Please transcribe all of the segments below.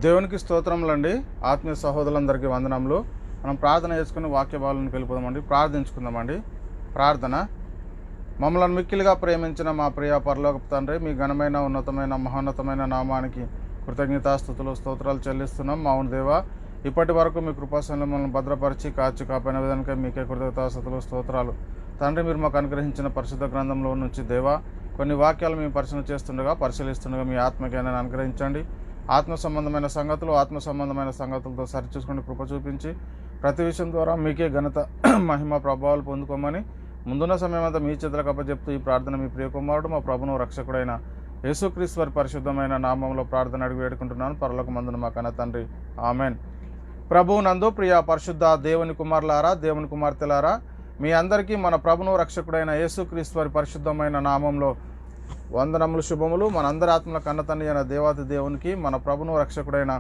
దేవునికి స్తోత్రములండి. ఆత్మీయ సహోదరులందరికీ వందనములు. మనం ప్రార్థన చేసుకుని వాక్య భాగాలను వెళ్ళిపోదామండి. ప్రార్థించుకుందామండి. ప్రార్థన. మమ్మల్ని మిక్కిలిగా ప్రేమించిన మా ప్రియ పరలోకపు తండ్రి, మీ ఘనమైన ఉన్నతమైన మహోన్నతమైన నామానికి కృతజ్ఞతాస్తుతులు స్తోత్రాలు చెల్లిస్తున్నాం. మావును దేవా, ఇప్పటి వరకు మీ కృపాసనలో మమ్మల్ని భద్రపరిచి కాచి కాపాడిన విధానికే మీకే కృతజ్ఞతాస్తుతులు స్తోత్రాలు. తండ్రి, మీరు మాకు అనుగ్రహించిన పరిశుద్ధ గ్రంథంలో నుంచి దేవా, కొన్ని వాక్యాలు మేము పరిశీలిస్తుండగా మీ ఆత్మజ్ఞానాన్ని అనుగ్రహించండి. ఆత్మ సంబంధమైన సంగతులతో సరిచూసుకుని కృప చూపించి ప్రతి విషయం ద్వారా మీకే ఘనత మహిమ ప్రభావాలు పొందుకోమని ముందున్న సమయం అంతా మీ చేతులకు అప్పచెప్తూ ఈ ప్రార్థన మీ ప్రియకుమారుడు మా ప్రభును రక్షకుడైన యేసుక్రీస్తు వారి పరిశుద్ధమైన నామంలో ప్రార్థన అడిగి వేడుకుంటున్నాను. పరలోకమందున మా కన్న తండ్రి, ఆమెన్. ప్రభువు నందు ప్రియ పరిశుద్ధ దేవుని కుమారులారా, దేవుని కుమార్తెలారా, మీ అందరికీ మన ప్రభును రక్షకుడైన యేసుక్రీస్తు వారి పరిశుద్ధమైన నామంలో వందనములు, శుభములు. మనందరి ఆత్మల కన్నతండ్రి అయిన దేవాతి దేవునికి, మన ప్రభును రక్షకుడైన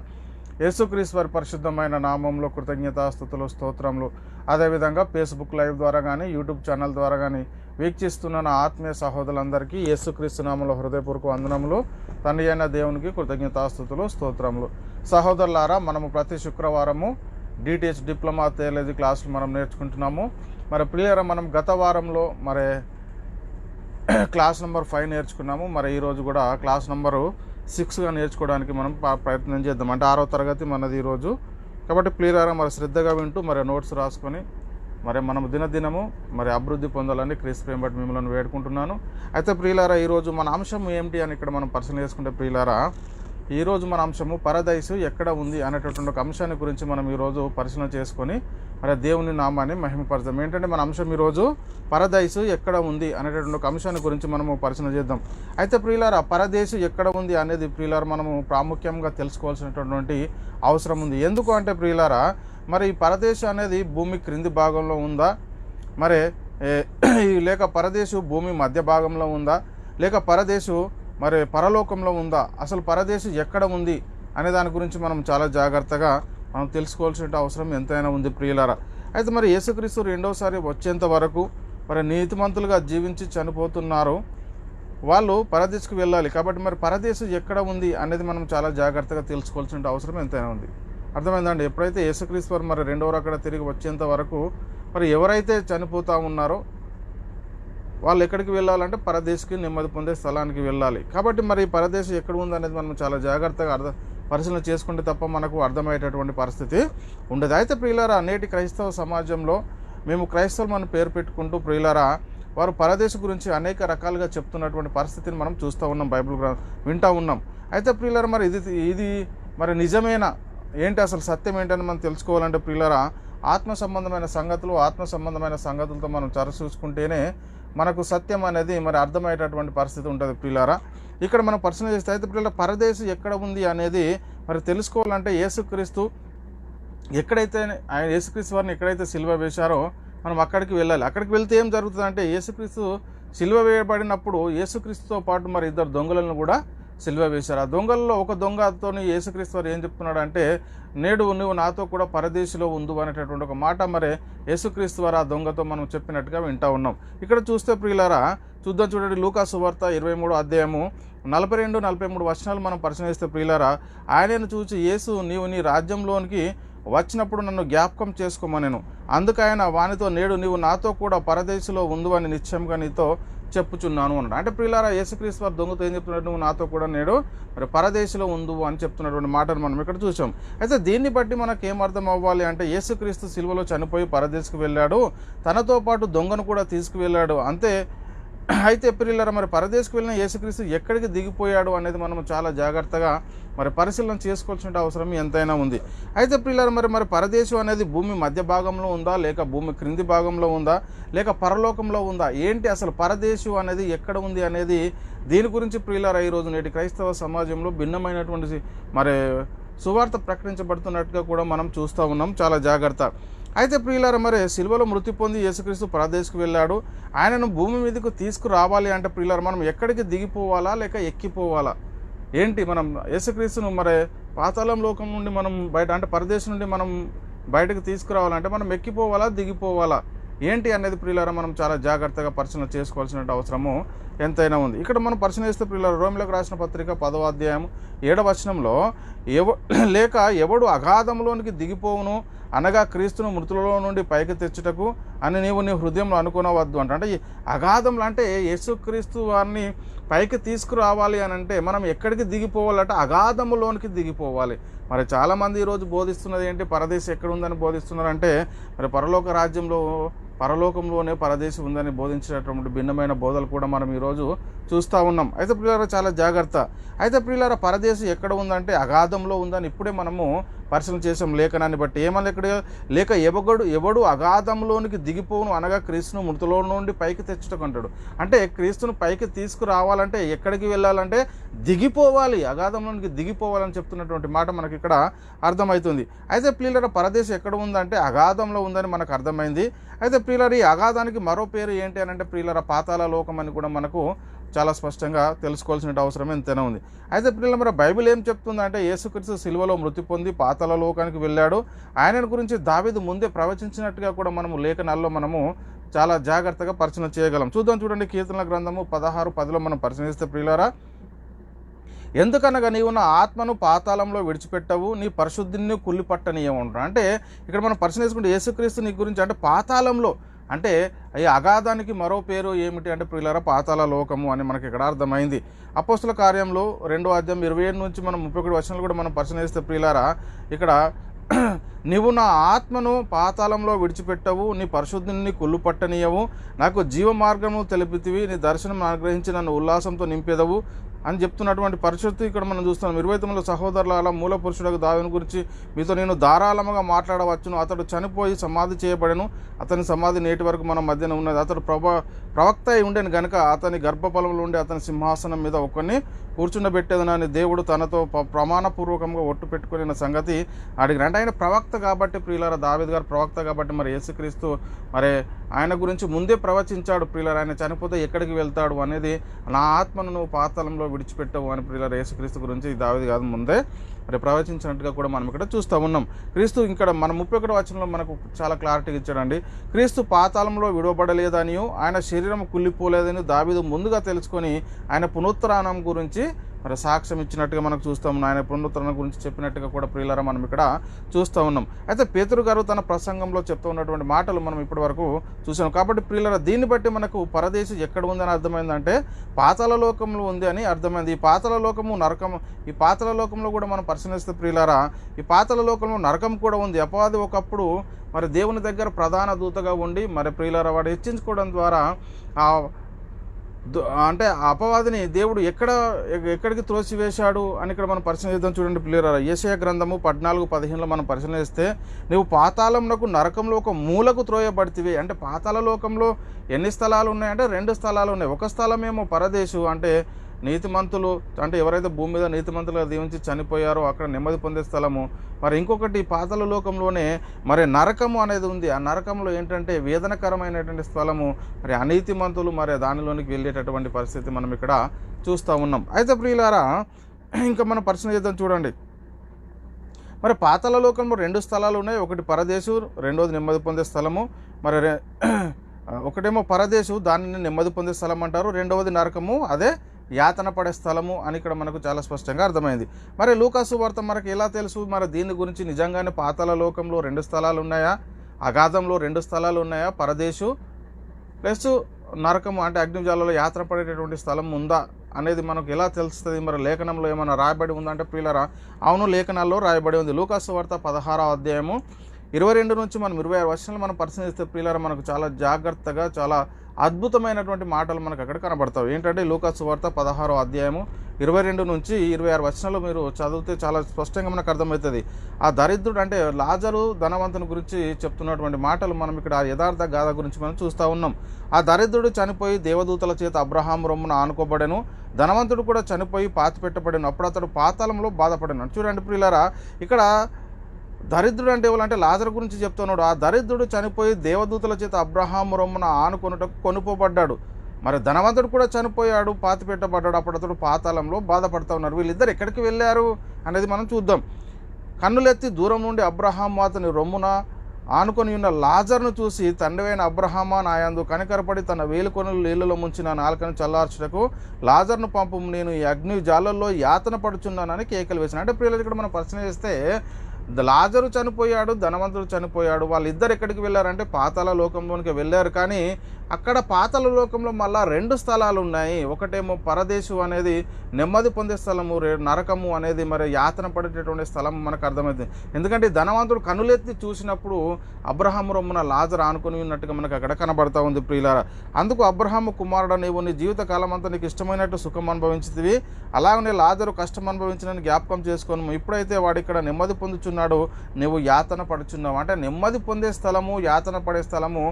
యేసుక్రీస్తు వారి పరిశుద్ధమైన నామంలో కృతజ్ఞతాస్తుతులు స్తోత్రములు. అదేవిధంగా ఫేస్బుక్ లైవ్ ద్వారా కానీ యూట్యూబ్ ఛానల్ ద్వారా కానీ వీక్షిస్తున్న నా ఆత్మీయ సహోదరులందరికీ యేసుక్రీస్తు నామంలో హృదయపూర్వక వందనములు. తండ్రి అయిన దేవునికి కృతజ్ఞతాస్తుతులు స్తోత్రములు. సహోదరులారా, మనము ప్రతి శుక్రవారము డిటిహెచ్ డిప్లొమా థియాలజీ క్లాసులు మనం నేర్చుకుంటున్నాము. మరి ప్రియరా, మనం గత వారంలో క్లాస్ నెంబర్ 5 నేర్చుకున్నాము. మరి ఈరోజు కూడా క్లాస్ నెంబరు 6గా నేర్చుకోవడానికి మనం ప్రయత్నం చేద్దాం. అంటే 6వ తరగతి మనది ఈరోజు. కాబట్టి ప్రియరా, మరి శ్రద్ధగా వింటూ నోట్స్ రాసుకొని మనం దినదినము అభివృద్ధి పొందాలని క్రీస్తు ప్రేమ బట్టి మిమ్మల్ని వేడుకుంటున్నాను. అయితే ప్రియులారా, ఈరోజు మన అంశం ఏమిటి అని ఇక్కడ మనం పరిశీలన చేసుకుంటే ప్రియులారా, ఈరోజు మన అంశము పరదైసు ఎక్కడ ఉంది అనేటటువంటి ఒక అంశాన్ని గురించి మనం ఈరోజు పరిశీలన చేసుకొని దేవుని నామాన్ని మహిమపరచాం. ఏంటంటే మన అంశం ఈరోజు పరదైసు ఎక్కడ ఉంది అనేటటువంటి ఒక అంశాన్ని గురించి మనము పరిశీలన చేద్దాం. అయితే ప్రియులారా, పరదేశు ఎక్కడ ఉంది అనేది ప్రియులారా మనము ప్రాముఖ్యంగా తెలుసుకోవాల్సినటువంటి అవసరం ఉంది. ఎందుకు అంటే ప్రియులారా, మరి ఈ పరదేశం అనేది భూమి క్రింది భాగంలో ఉందా, లేక పరదేశు భూమి మధ్య భాగంలో ఉందా, లేక పరదేశు పరలోకంలో ఉందా, అసలు పరదేశం ఎక్కడ ఉంది అనే దాని గురించి మనం చాలా జాగ్రత్తగా మనం తెలుసుకోవాల్సిన అవసరం ఎంతైనా ఉంది ప్రియులారా. అయితే యేసుక్రీస్తు రెండోసారి వచ్చేంత వరకు నీతిమంతులుగా జీవించి చనిపోతున్నారు. వాళ్ళు పరదేశకు వెళ్ళాలి. కాబట్టి పరదేశం ఎక్కడ ఉంది అనేది మనం చాలా జాగ్రత్తగా తెలుసుకోవాల్సిన అవసరం ఎంతైనా ఉంది. అర్థమైందండి? ఎప్పుడైతే యేసుక్రీస్తు వారు రెండవ అక్కడ తిరిగి వచ్చేంత వరకు ఎవరైతే చనిపోతూ ఉన్నారో వాళ్ళు ఎక్కడికి వెళ్ళాలంటే పరదేశకి నెమ్మది పొందే స్థలానికి వెళ్ళాలి. కాబట్టి పరదేశం ఎక్కడ ఉంది అనేది మనం చాలా జాగ్రత్తగా పరిశీలన చేసుకుంటే తప్ప మనకు అర్థమయ్యేటటువంటి పరిస్థితి ఉండదు. అయితే ప్రియులారా, నేటి క్రైస్తవ సమాజంలో మేము క్రైస్తవులు పేరు పెట్టుకుంటూ ప్రియులారా వారు పరదేశం గురించి అనేక రకాలుగా చెప్తున్నటువంటి పరిస్థితిని మనం చూస్తూ ఉన్నాం, బైబిల్ వింటూ ఉన్నాం. అయితే ప్రియులారా, ఇది నిజమేనా, ఏంటి అసలు సత్యం ఏంటని మనం తెలుసుకోవాలంటే ప్రియులారా, ఆత్మ సంబంధమైన సంగతులతో మనం చూసుకుంటేనే మనకు సత్యం అనేది అర్థమయ్యేటటువంటి పరిస్థితి ఉంటుంది ప్రియులారా. ఇక్కడ మనం పరిశీలన చేస్తే అయితే ప్రియులారా, పరదేశం ఎక్కడ ఉంది అనేది తెలుసుకోవాలంటే యేసుక్రీస్తు వారిని ఎక్కడైతే సిలువ వేశారో మనం అక్కడికి వెళ్ళాలి. అక్కడికి వెళ్తే ఏం జరుగుతుందంటే, యేసుక్రీస్తు సిలువ వేయబడినప్పుడు యేసుక్రీస్తుతో పాటు 2 దొంగలను కూడా సిలువ వేశారు. ఆ దొంగల్లో ఒక దొంగతో యేసుక్రీస్తు వారు ఏం చెప్తున్నాడు అంటే, నేడు నువ్వు నాతో కూడా పరదేశిలో ఉండు అనేటటువంటి ఒక మాట యేసుక్రీస్తు వారు ఆ దొంగతో మనం చెప్పినట్టుగా వింటూ ఉన్నాం. ఇక్కడ చూస్తే ప్రియులారా, చూడండి, లూకా సువార్త 23వ అధ్యాయము 42-43 వచనాలు మనం పరిశీలిస్తే ప్రియులారా, ఆయనను చూసి యేసు, నీవు నీ రాజ్యంలోనికి వచ్చినప్పుడు నన్ను జ్ఞాపకం చేసుకోమనెను. అందుకైన వానితో, నేడు నీవు నాతో కూడా పరదేశిలో ఉండు అని నిశ్చయంగా నీతో చెప్పుచున్నాను అన్నాడు. అంటే ప్రియులారా, యేసుక్రీస్తు వారు దొంగతో ఏం చెప్తున్నాడు, నువ్వు నాతో కూడా నేడు పరదేశిలో ఉండు అని చెప్తున్నటువంటి మాటను మనం ఇక్కడ చూసాం. అయితే దీన్ని బట్టి మనకు ఏమర్థం అవ్వాలి అంటే, యేసుక్రీస్తు సిలువలో చనిపోయి పరదేశకు వెళ్ళాడు, తనతో పాటు దొంగను కూడా తీసుకువెళ్ళాడు అంతే. అయితే ప్రియులారా, పరదేశకు వెళ్ళిన యేసుక్రీస్తు ఎక్కడికి దిగిపోయాడు అనేది మనం చాలా జాగ్రత్తగా పరిశీలన చేసుకోవాల్సిన అవసరం ఎంతైనా ఉంది. అయితే ప్రియులారా, పరదేశం అనేది భూమి మధ్య భాగంలో ఉందా, లేక భూమి క్రింది భాగంలో ఉందా, లేక పరలోకంలో ఉందా, ఏంటి అసలు పరదేశం అనేది ఎక్కడ ఉంది అనేది దీని గురించి ప్రియులారా ఈరోజు నేటి క్రైస్తవ సమాజంలో భిన్నమైనటువంటి సువార్త ప్రకటించబడుతున్నట్టుగా కూడా మనం చూస్తూ ఉన్నాం. చాలా జాగ్రత్త. అయితే ప్రియులారా, సిలువలో మృతి పొంది యేసుక్రీస్తు పరదేశకు వెళ్ళాడు. ఆయనను భూమి మీదకు తీసుకురావాలి అంటే ప్రియులారా, మనం ఎక్కడికి దిగిపోవాలా లేక ఎక్కిపోవాలా, ఏంటి? మనం యేసుక్రీస్తును పాతాళం లోకం నుండి మనం బయట అంటే పరదేశం నుండి మనం బయటకు తీసుకురావాలంటే మనం ఎక్కిపోవాలా దిగిపోవాలా, ఏంటి అనేది ప్రియులారా మనం చాలా జాగ్రత్తగా పరిశీలన చేసుకోవాల్సిన అవసరము ఎంతైనా ఉంది. ఇక్కడ మనం పరిశీలిస్తే ప్రియులారా రోమిలకు రాసిన పత్రిక 10వ అధ్యాయం 7వ వచనంలో లేక ఎవడు అగాధంలోనికి దిగిపోవును అనగా క్రీస్తును మృతులలో నుండి పైకి తెచ్చుటకు అని నీవు నీ హృదయంలో అనుకునవద్దు అంటే ఈ అగాధంలో అంటే యేసుక్రీస్తు వారిని పైకి తీసుకురావాలి అని అంటే మనం ఎక్కడికి దిగిపోవాలంటే అగాధములోనికి దిగిపోవాలి. మరి చాలామంది ఈరోజు బోధిస్తున్నది ఏంటి, పరదేశం ఎక్కడ ఉందని బోధిస్తున్నారంటే మరి పరలోకంలోనే పరదేశం ఉందని బోధించేటటువంటి భిన్నమైన బోధలు కూడా మనం ఈరోజు చూస్తూ ఉన్నాం. అయితే ప్రియులారా చాలా జాగ్రత్త. అయితే ప్రియులారా పరదేశం ఎక్కడ ఉందంటే అగాధంలో ఉందని ఇప్పుడే మనము పరిశీలన చేసాం లేఖనాన్ని బట్టి. ఏమన్నా ఇక్కడ లేక ఎవడు అగాధంలోనికి దిగిపోవును అనగా క్రీస్తును మృతులో నుండి పైకి తెచ్చుటకంటాడు. అంటే క్రీస్తును పైకి తీసుకురావాలంటే ఎక్కడికి వెళ్ళాలంటే దిగిపోవాలి, అగాధంలోనికి దిగిపోవాలని చెప్తున్నటువంటి మాట మనకి ఇక్కడ అర్థమవుతుంది. అయితే ప్రియులారా పరదేశం ఎక్కడ ఉందంటే అగాధంలో ఉందని మనకు అర్థమైంది. అయితే ప్రియులారా ఈ అగాధానికి మరో పేరు ఏంటి అని అంటే ప్రియులారా పాతాళ లోకం అని కూడా మనకు చాలా స్పష్టంగా తెలుసుకోవాల్సిన అవసరం ఎంతైనా ఉంది. అయితే ప్రియులారా మరి బైబిల్ ఏం చెప్తుందంటే యేసుక్రీస్తు సిలువలో మృతి పొంది పాతాళ లోకానికి వెళ్ళాడు. ఆయన గురించి దావీదు ముందే ప్రవచించినట్టుగా కూడా మనము లేఖనాల్లో మనము చాలా జాగ్రత్తగా పరిశీలన చేయగలం. చూడండి కీర్తనల గ్రంథము 16:10లో మనం పరిశీలిస్తే ప్రియులారా, ఎందుకనగా నీవు నా ఆత్మను పాతాళంలో విడిచిపెట్టవు, నీ పరిశుద్ధిని కుళ్ళిపట్టనీయమంటారు. అంటే ఇక్కడ మనం పరిశీలించుకుంటే యేసుక్రీస్తు నీ గురించి అంటే పాతాళంలో అంటే ఈ అగాధానికి మరో పేరు ఏమిటి అంటే ప్రియులారా పాతాళ లోకము అని మనకి ఇక్కడ అర్థమైంది. అపోస్తుల కార్యంలో 2వ అధ్యాయం 27 నుంచి మనం 31 వచనాలు కూడా మనం పరిశీలిస్తే ప్రియులారా ఇక్కడ నీవు నా ఆత్మను పాతాళంలో విడిచిపెట్టవు, నీ పరిశుద్ధిని కుళ్ళు పట్టనీయవు, నాకు జీవ మార్గము తెలిపితివి, నీ దర్శనం అనుగ్రహించి నన్ను ఉల్లాసంతో నింపేదవు అని చెప్తున్నటువంటి పరిస్థితి ఇక్కడ మనం చూస్తున్నాం. 29లో సహోదరుల మూల పురుషుడు దావీదు గురించి మీతో నేను ధారాళముగా మాట్లాడవచ్చును, అతడు చనిపోయి సమాధి చేయబడెను, అతని సమాధి నేటి వరకు మన మధ్యన ఉన్నది, అతడు ప్రవక్త అయి ఉండేను గనుక అతని గర్భఫలంలో ఉండి అతని సింహాసనం మీద ఒకరిని కూర్చుండబెట్టేదనని దేవుడు తనతో ప్రమాణపూర్వకంగా ఒట్టు పెట్టుకున్న సంగతి అడిగిన. అంటే ఆయన ప్రవక్త కాబట్టి ప్రియులారా, దావీదు గారు ప్రవక్త కాబట్టి మరి యేసుక్రీస్తు మరి ఆయన గురించి ముందే ప్రవచించాడు. ప్రియులారా ఆయన చనిపోతే ఎక్కడికి వెళ్తాడు అనేది, నా ఆత్మను నువ్వు పాతాళంలో విడిచిపెట్టవు అని ప్రియులారా యేసుక్రీస్తు గురించి దావీదు గారు ముందే మరి ప్రవచించినట్టుగా కూడా మనం ఇక్కడ చూస్తూ ఉన్నాం. క్రీస్తు ఇక్కడ మన 31వ వచనంలో మనకు చాలా క్లారిటీగా ఇచ్చాడండి. క్రీస్తు పాతాళంలో విడవబడలేదనియు ఆయన శరీరం కుళ్ళిపోలేదని దావీదు ముందుగా తెలుసుకొని ఆయన పునరుత్థానం గురించి మరి సాక్ష్యం ఇచ్చినట్టుగా మనకు చూస్తాం. ఆయన పునరుత్థానం గురించి చెప్పినట్టుగా కూడా ప్రియులారా మనం ఇక్కడ చూస్తూ ఉన్నాం. అయితే పేతురు గారు తన ప్రసంగంలో చెప్తూ ఉన్నటువంటి మాటలు మనం ఇప్పటి వరకు చూసాం. కాబట్టి ప్రియులారా దీన్ని బట్టి మనకు పరదేశం ఎక్కడ ఉందని అర్థమైందంటే పాతాళ లోకంలో ఉంది అని అర్థమైంది. ఈ పాతాళ లోకము నరకము, ఈ పాతాళ లోకంలో కూడా మనం పరిశీలిస్తే ప్రియులారా ఈ పాతాళ లోకంలో నరకం కూడా ఉంది. అపవాది ఒకప్పుడు మరి దేవుని దగ్గర ప్రధాన దూతగా ఉండి మరి ప్రియులారా వాడు హెచ్చించుకోవడం ద్వారా అంటే ఆ అపవాదిని దేవుడు ఎక్కడికి త్రోసివేశాడు అని ఇక్కడ మనం పరిశీలిద్దాం. చూడండి ప్రియులారా యెషయా గ్రంథము 14:15లో మనం పరిశీలిస్తే నువ్వు పాతాళంలో నరకంలో ఒక మూలకు త్రోయబడితివి. అంటే పాతాళ లోకంలో ఎన్ని స్థలాలు ఉన్నాయంటే 2 స్థలాలు ఉన్నాయి. ఒక స్థలమేమో పరదేశు అంటే నీతిమంతులు అంటే ఎవరైతే భూమి మీద నీతిమంతులుగా దీవించి చనిపోయారో అక్కడ నెమ్మది పొందే స్థలము. మరి ఇంకొకటి పాతాళ లోకంలోనే మరి నరకము అనేది ఉంది. ఆ నరకంలో ఏంటంటే వేదనకరమైనటువంటి స్థలము, మరి అనీతిమంతులు మరి దానిలోనికి వెళ్ళేటటువంటి పరిస్థితి మనం ఇక్కడ చూస్తూ ఉన్నాం. అయితే ప్రియులారా ఇంకా మనం పరిశీలన చేద్దాం. చూడండి మరి పాతాళ లోకంలో 2 స్థలాలు ఉన్నాయి. ఒకటి పరదేశు, రెండోది నెమ్మది పొందే స్థలము. మరి ఒకటేమో పరదేశు, దానిని నెమ్మది పొందే స్థలం అంటారు. రెండవది నరకము, అదే యాతన పడే స్థలము అని ఇక్కడ మనకు చాలా స్పష్టంగా అర్థమైంది. మరి లూకాసు వార్త మనకు ఎలా తెలుసు? మరి దీని గురించి నిజంగానే పాతాళ లోకంలో 2 స్థలాలు ఉన్నాయా, అగాధంలో 2 స్థలాలు ఉన్నాయా, పరదేశు ప్లస్ నరకము అంటే అగ్నిజాలలో యాత్ర పడేటటువంటి స్థలం ఉందా అనేది మనకు ఎలా తెలుస్తుంది? మరి లేఖనంలో ఏమైనా రాయబడి ఉందంటే ప్రియులారా అవును, లేఖనాల్లో రాయబడి ఉంది. లూకాసు వార్త 16వ అధ్యాయము 22 నుంచి మనం 26 వచనాలు మనం పరిశీలిస్తే ప్రియులారా మనకు చాలా జాగ్రత్తగా చాలా అద్భుతమైనటువంటి మాటలు మనకు అక్కడ కనబడతాయి. ఏంటంటే లూకాసు వార్త 16వ అధ్యాయము 22 నుంచి 26 వచనాలు మీరు చదివితే చాలా స్పష్టంగా మనకు అర్థమవుతుంది. ఆ దరిద్రుడు అంటే లాజరు ధనవంతుని గురించి చెప్తున్నటువంటి మాటలు మనం ఇక్కడ యథార్థ గాథ గురించి మనం చూస్తూ ఉన్నాం. ఆ దరిద్రుడు చనిపోయి దేవదూతల చేత అబ్రహాం రొమ్మున ఆనుకోబడెను, ధనవంతుడు కూడా చనిపోయి పాతిపెట్టబడెను, అప్పుడు అతడు పాతాళంలో బాధపడెను. చూడండి ప్రియులారా ఇక్కడ దరిద్రుడు అంటే ఎవరంటే లాజరు గురించి చెప్తున్నాడు. ఆ దరిద్రుడు చనిపోయి దేవదూతల చేత అబ్రహాం రొమ్మున ఆనుకొనుటకు కొనుపోబడ్డాడు. మరి ధనవంతుడు కూడా చనిపోయాడు, పాతి పెట్టబడ్డాడు, అప్పుడు అతడు పాతాళంలో బాధపడుతూ ఉన్నారు. వీళ్ళిద్దరు ఎక్కడికి వెళ్ళారు అనేది మనం చూద్దాం. కన్నులెత్తి దూరం నుండి అబ్రహాము అతని రొమ్మున ఆనుకొని ఉన్న లాజర్ను చూసి తండ్రివైన అబ్రహామా నాయందు కనికరపడి తన వేలుకొనులు నీళ్లలో ముంచిన నాలుకను చల్లార్చుటకు లాజర్ను పంపు, నేను ఈ అగ్ని జాలల్లో యాతన పడుచున్నానని కేకలు వేశాను. అంటే ప్రియులు ఇక్కడ మనం ప్రశ్న చేస్తే లాజరు చనిపోయాడు, ధనవంతుడు చనిపోయాడు, వాళ్ళిద్దరు ఎక్కడికి వెళ్ళారంటే పాతాళ లోకంలోనికి వెళ్ళారు. కానీ అక్కడ పాతాళ లోకంలో మళ్ళా 2 స్థలాలు ఉన్నాయి. ఒకటేమో పరదేశు అనేది నెమ్మది పొందే స్థలము, నరకము అనేది మరి యాతన పడేటటువంటి స్థలం మనకు అర్థమవుతుంది. ఎందుకంటే ధనవంతుడు కనులెత్తి చూసినప్పుడు అబ్రహాము రొమ్మున లాజరు ఆనుకొని ఉన్నట్టుగా మనకు అక్కడ కనబడతా ఉంది ప్రియులారా. అందుకు అబ్రహాము కుమారుడు, నీవు నీ జీవితకాలం అంతా నీకు ఇష్టమైనట్టు సుఖం అనుభవించితివి, అలాగనే లాజరు కష్టం అనుభవించినని జ్ఞాపకం చేసుకోను. ఇప్పుడైతే వాడు ఇక్కడ నెమ్మది పొందుచున్నాడు, నువ్వు యాతన పడుచున్నావు. అంటే నెమ్మది పొందే స్థలము, యాతన పడే స్థలము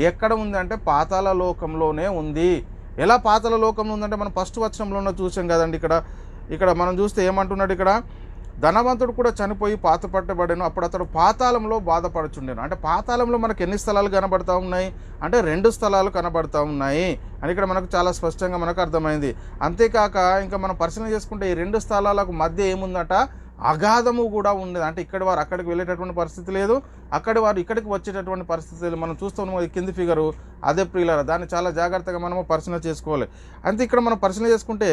ఎక్కడ ఉంది అంటే పాతాళ లోకంలోనే ఉంది. ఎలా పాతాళ లోకంలో ఉందంటే మనం ఫస్ట్ వచనంలో చూసాం కదండి. ఇక్కడ మనం చూస్తే ఏమంటున్నాడు, ఇక్కడ ధనవంతుడు కూడా చనిపోయి పాత పట్టబడాను, అప్పుడు అతడు పాతాళంలో బాధపడుచుండేను. అంటే పాతాళంలో మనకు ఎన్ని స్థలాలు కనబడతా ఉన్నాయి అంటే 2 స్థలాలు కనబడతా ఉన్నాయి అని ఇక్కడ మనకు చాలా స్పష్టంగా మనకు అర్థమైంది. అంతేకాక ఇంకా మనం పరిశీలన చేసుకుంటే ఈ 2 స్థలాలకు మధ్య ఏముందట, అగాధము కూడా ఉండేది. అంటే ఇక్కడ వారు అక్కడికి వెళ్ళేటటువంటి పరిస్థితి లేదు, అక్కడి వారు ఇక్కడికి వచ్చేటటువంటి పరిస్థితి లేదు. మనం చూస్తున్నాము ఈ కింది ఫిగరు, అదే ప్రియులారా, దాన్ని చాలా జాగ్రత్తగా మనము పరిశీలన చేసుకోవాలి. అంతే ఇక్కడ మనం పరిశీలన చేసుకుంటే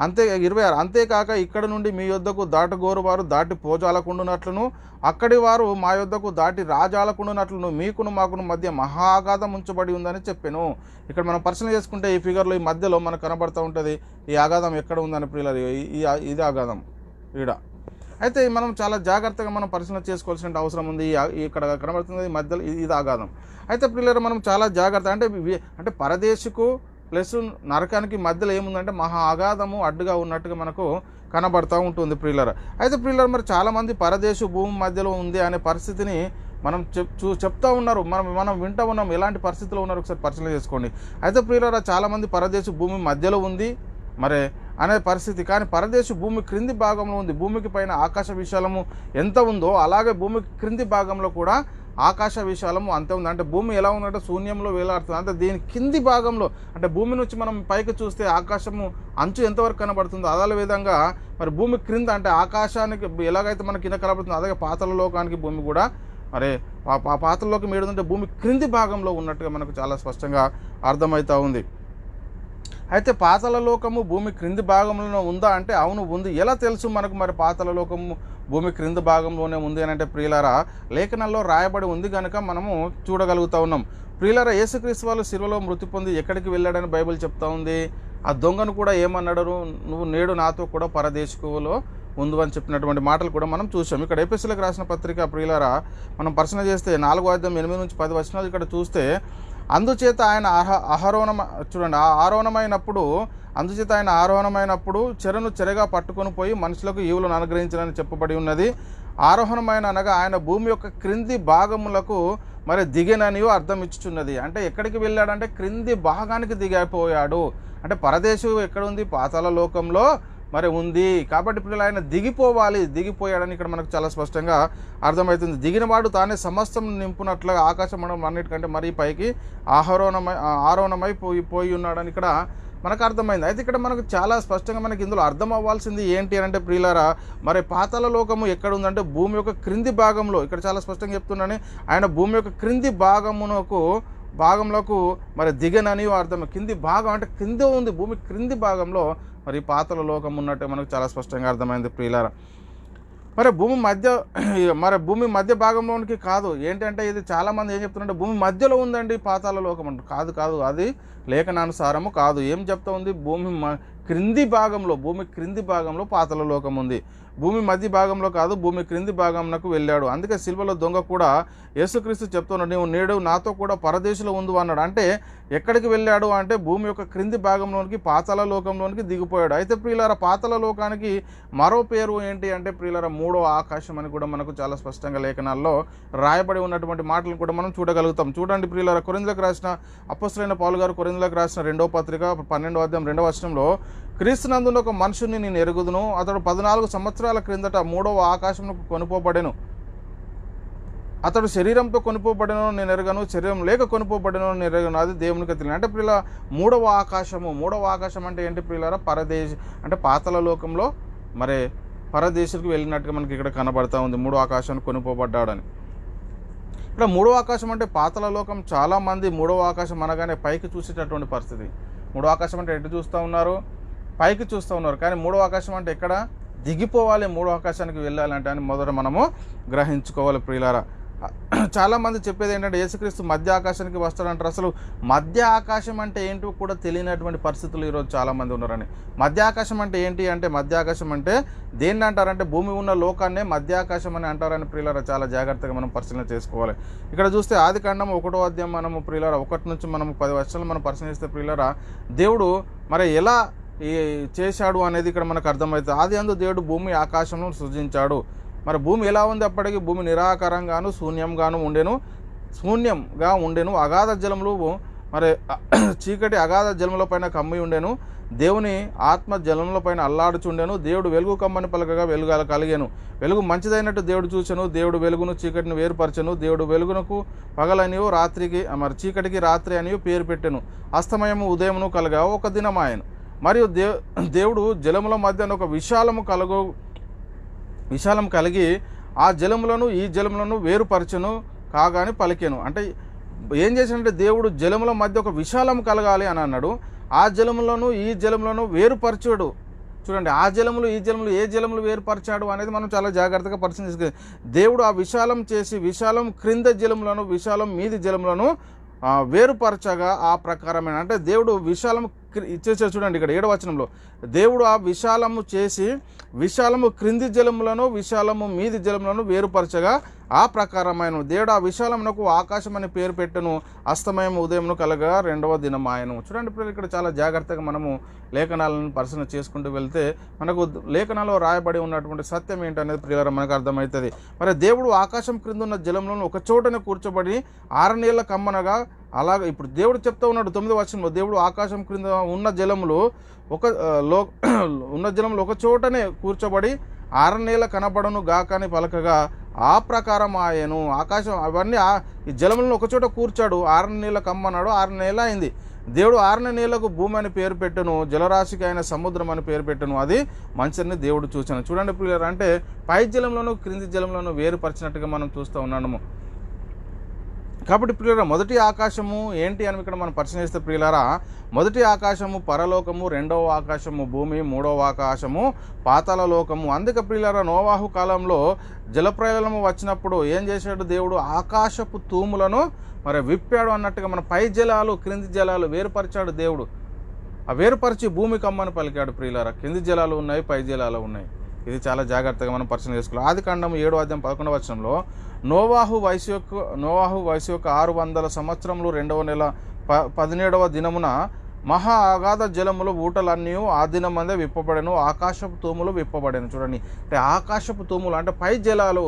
26, అంతేకాక ఇక్కడ నుండి మీ యొద్దకు దాటగోరు వారు దాటి పోజాలకుండునట్లును, అక్కడి వారు మా యొద్దకు దాటి రాజాలకుండునట్లును మీకును మాకును మధ్య మహాగాధం ఉంచబడి ఉందని చెప్పాను. ఇక్కడ మనం పరిశీలన చేసుకుంటే ఈ ఫిగర్లో ఈ మధ్యలో మనకు కనబడుతూ ఉంటుంది ఈ అగాధం ఎక్కడ ఉందని ప్రియులారు, ఇది అగాధం ఈడ. అయితే మనం చాలా జాగ్రత్తగా మనం పరిశీలన చేసుకోవాల్సిన అవసరం ఉంది. ఇక్కడ కనబడుతుంది మధ్యలో ఇది అగాధం. అయితే ప్రియులారా మనం చాలా జాగ్రత్త, అంటే పరదేశుకు ప్లస్ నరకానికి మధ్యలో ఏముందంటే మహా అగాధము అడ్డుగా ఉన్నట్టుగా మనకు కనబడుతూ ఉంటుంది ప్రియులారా. అయితే ప్రియులారా మరి చాలామంది పరదేశు భూమి మధ్యలో ఉంది అనే పరిస్థితిని మనం చెప్తా ఉన్నారు, మనం వింటూ ఉన్నాం. ఎలాంటి పరిస్థితిలో ఉన్నారు ఒకసారి పరిశీలన చేసుకోండి. అయితే ప్రియులారా చాలామంది పరదేశు భూమి మధ్యలో ఉంది మరి అనే పరిస్థితి, కానీ పరదేశు భూమి క్రింది భాగంలో ఉంది. భూమికి పైన ఆకాశ విశాలము ఎంత ఉందో అలాగే భూమికి క్రింది భాగంలో కూడా ఆకాశ విశాలము అంతే ఉంది. అంటే భూమి ఎలా ఉందంటే శూన్యంలో వేలాడుతుంది. అంటే దీని కింది భాగంలో, అంటే భూమి నుంచి మనం పైకి చూస్తే ఆకాశము అంచు ఎంతవరకు కనబడుతుందో అదే విధంగా మరి భూమి క్రింద, అంటే ఆకాశానికి ఎలాగైతే మనకి కింద కనబడుతుందో అలాగే పాతాళ లోకానికి భూమి కూడా మరి పాతాళ లోకం ఏడుందంటే భూమి క్రింది భాగంలో ఉన్నట్టుగా మనకు చాలా స్పష్టంగా అర్థమవుతూ ఉంది. అయితే పాతాళ లోకము భూమి క్రింది భాగంలో ఉందా అంటే అవును ఉంది. ఎలా తెలుసు మనకు మరి పాతాళ లోకము భూమి క్రింది భాగంలోనే ఉంది అని అంటే ప్రియులారా లేఖనాల్లో రాయబడి ఉంది కనుక మనము చూడగలుగుతా ఉన్నాం. ప్రియులారా యేసుక్రీస్తు వాళ్ళు శిలువలో మృతి పొంది ఎక్కడికి వెళ్ళాడని బైబిల్ చెప్తా ఉంది. ఆ దొంగను కూడా ఏమన్నాడు, నువ్వు నేడు నాతో కూడా పరదేశకులో ఉంది అని చెప్పినటువంటి మాటలు కూడా మనం చూసాం. ఇక్కడ ఎఫెసీయులకు రాసిన పత్రిక ప్రియులారా మనం పరిశీలన చేస్తే 4:8-10 వచనాలు ఇక్కడ చూస్తే, అందుచేత ఆయన ఆరోహణమైనప్పుడు చెరను చెరగా పట్టుకొని పోయి మనుషులకు ఈవులను అనుగ్రహించాలని చెప్పబడి ఉన్నది. ఆరోహణమైన అనగా ఆయన భూమి యొక్క క్రింది భాగములకు మరి దిగిననియో అర్థం ఇచ్చుచున్నది. అంటే ఎక్కడికి వెళ్ళాడంటే క్రింది భాగానికి దిగిపోయాడు. అంటే పరదేశం ఎక్కడ ఉంది, పాతాళ లోకంలో మరి ఉంది. కాబట్టి పిల్లలు ఆయన దిగిపోయాడని ఇక్కడ మనకు చాలా స్పష్టంగా అర్థమవుతుంది. దిగినవాడు తానే సమస్తం నింపునట్లుగా ఆకాశం మనం అన్నిటికంటే మరీ పైకి ఆరోహణమై పోయి ఉన్నాడని ఇక్కడ మనకు అర్థమైంది. అయితే ఇక్కడ మనకు చాలా స్పష్టంగా మనకి ఇందులో అర్థం అవ్వాల్సింది ఏంటి అంటే ప్రియులారా మరి పాతాళ లోకము ఎక్కడ ఉందంటే భూమి యొక్క క్రింది భాగంలో. ఇక్కడ చాలా స్పష్టంగా చెప్తున్నాను, ఆయన భూమి యొక్క క్రింది భాగంలోకి మరి దిగనని అర్థం. కింది భాగం అంటే కింద ఉంది, భూమి క్రింది భాగంలో మరి పాతాళ లోకం ఉన్నట్టు మనకు చాలా స్పష్టంగా అర్థమైంది ప్రియులారా. మరి భూమి మధ్య భాగంలోనికి కాదు. ఏంటంటే ఇది చాలామంది ఏం చెప్తున్నారంటే భూమి మధ్యలో ఉందండి పాతాళ లోకం అంటే కాదు, అది లేఖనానుసారము కాదు. ఏం చెప్తా ఉంది, భూమి క్రింది భాగంలో పాతాళ లోకం ఉంది. భూమి మధ్య భాగంలో కాదు, భూమి క్రింది భాగంలోకి వెళ్ళాడు. అందుకే సిలువలో దొంగ కూడా యేసుక్రీస్తు చెప్తున్నాడు, నీవు నేడు నాతో కూడా పరదేశంలో ఉండు అన్నాడు. అంటే ఎక్కడికి వెళ్ళాడు అంటే భూమి యొక్క క్రింది భాగంలోనికి పాతాళ లోకంలోనికి దిగిపోయాడు. అయితే ప్రియులారా పాతాళ లోకానికి మరో పేరు ఏంటి అంటే ప్రియులారా 3వ ఆకాశం అని కూడా మనకు చాలా స్పష్టంగా లేఖనాల్లో రాయబడి ఉన్నటువంటి మాటలను కూడా మనం చూడగలుగుతాం. చూడండి ప్రియులారా, కొరింథీయులకు రాసిన అపొస్తలుడైన పౌలు గారు కొరింథీయులకు రాసిన 2వ పత్రిక 12వ వచనంలో, క్రీస్తునందున ఒక మనుషుని నేను ఎరుగుదును, అతడు 14 సంవత్సరాల క్రిందట 3వ ఆకాశంకు కొనుపోబడెను. అతడు శరీరంతో కొనుపోబడను నేను ఎరగను, శరీరం లేక కొనుపోబడను నేను ఎరగను, అది దేవునికి తెలియదు. అంటే ప్రియుల 3వ ఆకాశం అంటే ఏంటి ప్రియులారా, అంటే పాతాళ లోకంలో మరి పరదేశులకు వెళ్ళినట్టుగా మనకి ఇక్కడ కనబడతా ఉంది. 3వ ఆకాశాన్ని కొనుపోబడ్డాడని. ఇక్కడ మూడవ ఆకాశం అంటే పాతాళ లోకం. చాలామంది మూడవ ఆకాశం అనగానే పైకి చూసేటటువంటి పరిస్థితి. మూడవ ఆకాశం అంటే ఎటు చూస్తూ ఉన్నారు? పైకి చూస్తూ ఉన్నారు. కానీ మూడవ ఆకాశం అంటే ఎక్కడ? దిగిపోవాలి, మూడవ ఆకాశానికి వెళ్ళాలంటే అని మొదట మనము గ్రహించుకోవాలి ప్రియులారా. చాలామంది చెప్పేది ఏంటంటే యేసుక్రీస్తు మధ్య ఆకాశానికి వస్తాడంటారు. అసలు మధ్య ఆకాశం అంటే ఏంటో కూడా తెలియనటువంటి పరిస్థితులు ఈరోజు చాలామంది ఉన్నారని. మధ్య ఆకాశం అంటే ఏంటి అంటే, మధ్య ఆకాశం అంటే దేన్ని అంటారంటే భూమి ఉన్న లోకాన్నే మధ్య ఆకాశం అని అంటారని ప్రియులారా చాలా జాగ్రత్తగా మనం పరిశీలన చేసుకోవాలి. ఇక్కడ చూస్తే ఆదికాండం 1వ అధ్యాయం మనము ప్రియులారా 1 నుంచి మనము 10 వర్షాలు మనం పరిశీలిస్తే ప్రియులారా దేవుడు మరి ఎలా చేశాడు అనేది ఇక్కడ మనకు అర్థమవుతుంది. ఆది అందు దేవుడు భూమి ఆకాశంను సృజించాడు. మరి భూమి ఎలా ఉంది? అప్పటికి భూమి నిరాకారంగాను శూన్యంగాను ఉండెను. అగాధ జలములు మరి చీకటి అగాధ జలముల పైన కమ్మి ఉండెను. దేవుని ఆత్మ జలముల పైన అల్లాడుచుండెను. దేవుడు వెలుగు కమ్మని పలకగా వెలుగు కలిగెను. వెలుగు మంచిదైనట్టు దేవుడు చూచెను. దేవుడు వెలుగును చీకటిని వేరుపరచెను. దేవుడు వెలుగునకు పగలనియో రాత్రికి మరి చీకటికి రాత్రి అనియో పేరు పెట్టెను. అస్తమయము ఉదయమును కలగా ఒక దినమాయను. మరియు దేవుడు జలముల మధ్యన ఒక విశాలం కలిగి ఆ జలములను ఈ జలములను వేరుపరచెను కాగాని పలికెను. అంటే ఏం చేశాడంటే దేవుడు జలముల మధ్య ఒక విశాలం కలగాలి అని అన్నాడు. ఆ జలములను ఈ జలములను వేరుపరచాడు. చూడండి, ఆ జలములు ఈ జలములు ఏ జలములు వేరుపరిచాడు అనేది మనం చాలా జాగ్రత్తగా పరిశీలించుకోవాలి. దేవుడు ఆ విశాలం చేసి విశాలం క్రింద జలములను విశాలం మీది జలములను వేరుపరచగా ఆ ప్రకారమైన అంటే దేవుడు విశాలం ఇచ్చేసాడు. చూడండి ఇక్కడ 7వ వచనంలో దేవుడు ఆ విశాలము చేసి విశాలము క్రింది జలములను విశాలము మీది జలములను వేరుపరచగా ఆ ప్రకారమైన దేవుడు ఆ విశాలమునకు ఆకాశం అని పేరు పెట్టెను. అస్తమయం ఉదయమును కలగా 2వ దినమాయను. చూడండి ఇప్పుడు ఇక్కడ చాలా జాగ్రత్తగా మనము లేఖనాలను పరిశీలన చేసుకుంటూ వెళ్తే మనకు లేఖనాల్లో రాయబడి ఉన్నటువంటి సత్యం ఏంటనేది ప్రియులారా మనకు అర్థమవుతుంది. మరి దేవుడు ఆకాశం క్రింద ఉన్న జలములను ఒక చోటనే కూర్చోబడి 6 నీళ్ల కమ్మనగా అలాగే ఇప్పుడు దేవుడు చెప్తా ఉన్నాడు 9వ వచనంలో దేవుడు ఆకాశం క్రింద ఉన్న జలములు ఒక చోటనే కూర్చోబడి 6 నీళ్ల కనబడను గాకని పలకగా ఆ ప్రకారం ఆయను. ఆకాశం అవన్నీ ఈ జలములను ఒకచోట కూర్చాడు. 6 నీళ్ల కమ్మన్నాడు. 6 నెలలు అయింది. దేవుడు 6 నీళ్లకు భూమి అని పేరు పెట్టెను. జలరాశికి ఆయన సముద్రం అని పేరు పెట్టెను. అది మంచిని దేవుడు చూశాను. చూడండి ప్రియులారా, అంటే పై జలంలోను క్రింది జలంలోను వేరుపరిచినట్టుగా మనం చూస్తూ ఉన్నాము. కాబట్టి ప్రియులారా మొదటి ఆకాశము ఏంటి అని ఇక్కడ మనం పరిశీలిస్తే ప్రియులారా, మొదటి ఆకాశము పరలోకము, 2వ ఆకాశము భూమి, 3వ ఆకాశము పాతాళ లోకము. అందుకే ప్రియులారా నోవాహు కాలంలో జలప్రలయము వచ్చినప్పుడు ఏం చేశాడు దేవుడు? ఆకాశపు తూములను మరి విప్పాడు అన్నట్టుగా మన పై జలాలు క్రింది జలాలు వేరుపరిచాడు దేవుడు. ఆ వేరుపరిచి భూమి కమ్మని పలికాడు ప్రియులారా. కింది జలాలు ఉన్నాయి, పై జలాలు ఉన్నాయి. ఇది చాలా జాగ్రత్తగా మనం పరిశీలన చేసుకోవాలి. ఆదికాండం 7వ అధ్యాయం 11వ వచనంలో నోవాహు వయసు యొక్క 600 సంవత్సరములు 2వ నెల 17వ దినమున మహా అగాధ జలములు ఊటలన్నీ ఆ దినమందే విప్పబడెను. ఆకాశపు తూములు విప్పబడెను. చూడండి, అంటే ఆకాశపు తూములు అంటే పై జలాలు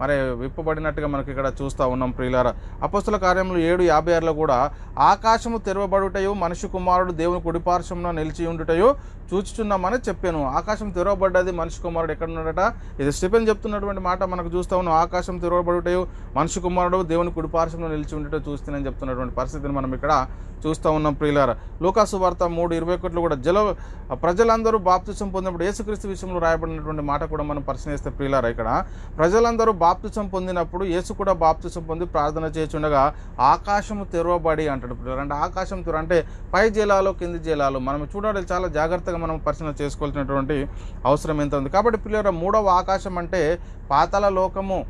మరి విప్పబడినట్టుగా మనకి ఇక్కడ చూస్తూ ఉన్నాం ప్రియులారా. అపోస్తుల కార్యములు 7:56లో కూడా ఆకాశము తెరవబడుటయో మనిషి కుమారుడు దేవుని కుడిపార్శ్వమున నిలిచి ఉండుటయో చూచుచున్నామని చెప్పాను. ఆకాశం తెరవబడ్డది, మనిషి కుమారుడు ఎక్కడ ఉన్నాడట? ఇది స్టీఫెన్ చెప్తున్నటువంటి మాట మనకు చూస్తూ ఉన్నాం. ఆకాశం తెరవబడుటయో మనిషి కుమారుడు దేవుని కుడిపార్శ్వమున నిలిచి ఉండుటో చూస్తున్నానని చెప్తున్నటువంటి పరిస్థితిని మనం ఇక్కడ చూస్తూ ఉన్నాం ప్రియులారా. లూకాసు వార్త 3:21లో కూడా ప్రజలందరూ బాప్తిసం పొందినప్పుడు యేసుక్రీస్తు విషయంలో రాయబడినటువంటి మాట కూడా మనం పరిశీలిస్తే ప్రియులారా, ఇక్కడ ప్రజలందరూ బాప్తిసం పొందినప్పుడు యేసు కూడా బాప్తిసం పొంది ప్రార్థన చేస్తుండగా ఆకాశము తెరవబడి అంటాడు ప్రియులారా. అంటే ఆకాశం అంటే పై జలాలు కింది జలాలు మనం చూడాలి. చాలా జాగ్రత్తగా మనం పరిశీలన చేసుకోవాల్సినటువంటి అవసరం ఎంత ఉంది. కాబట్టి ప్రియులారా 3వ ఆకాశం అంటే పాతాళ లోకము.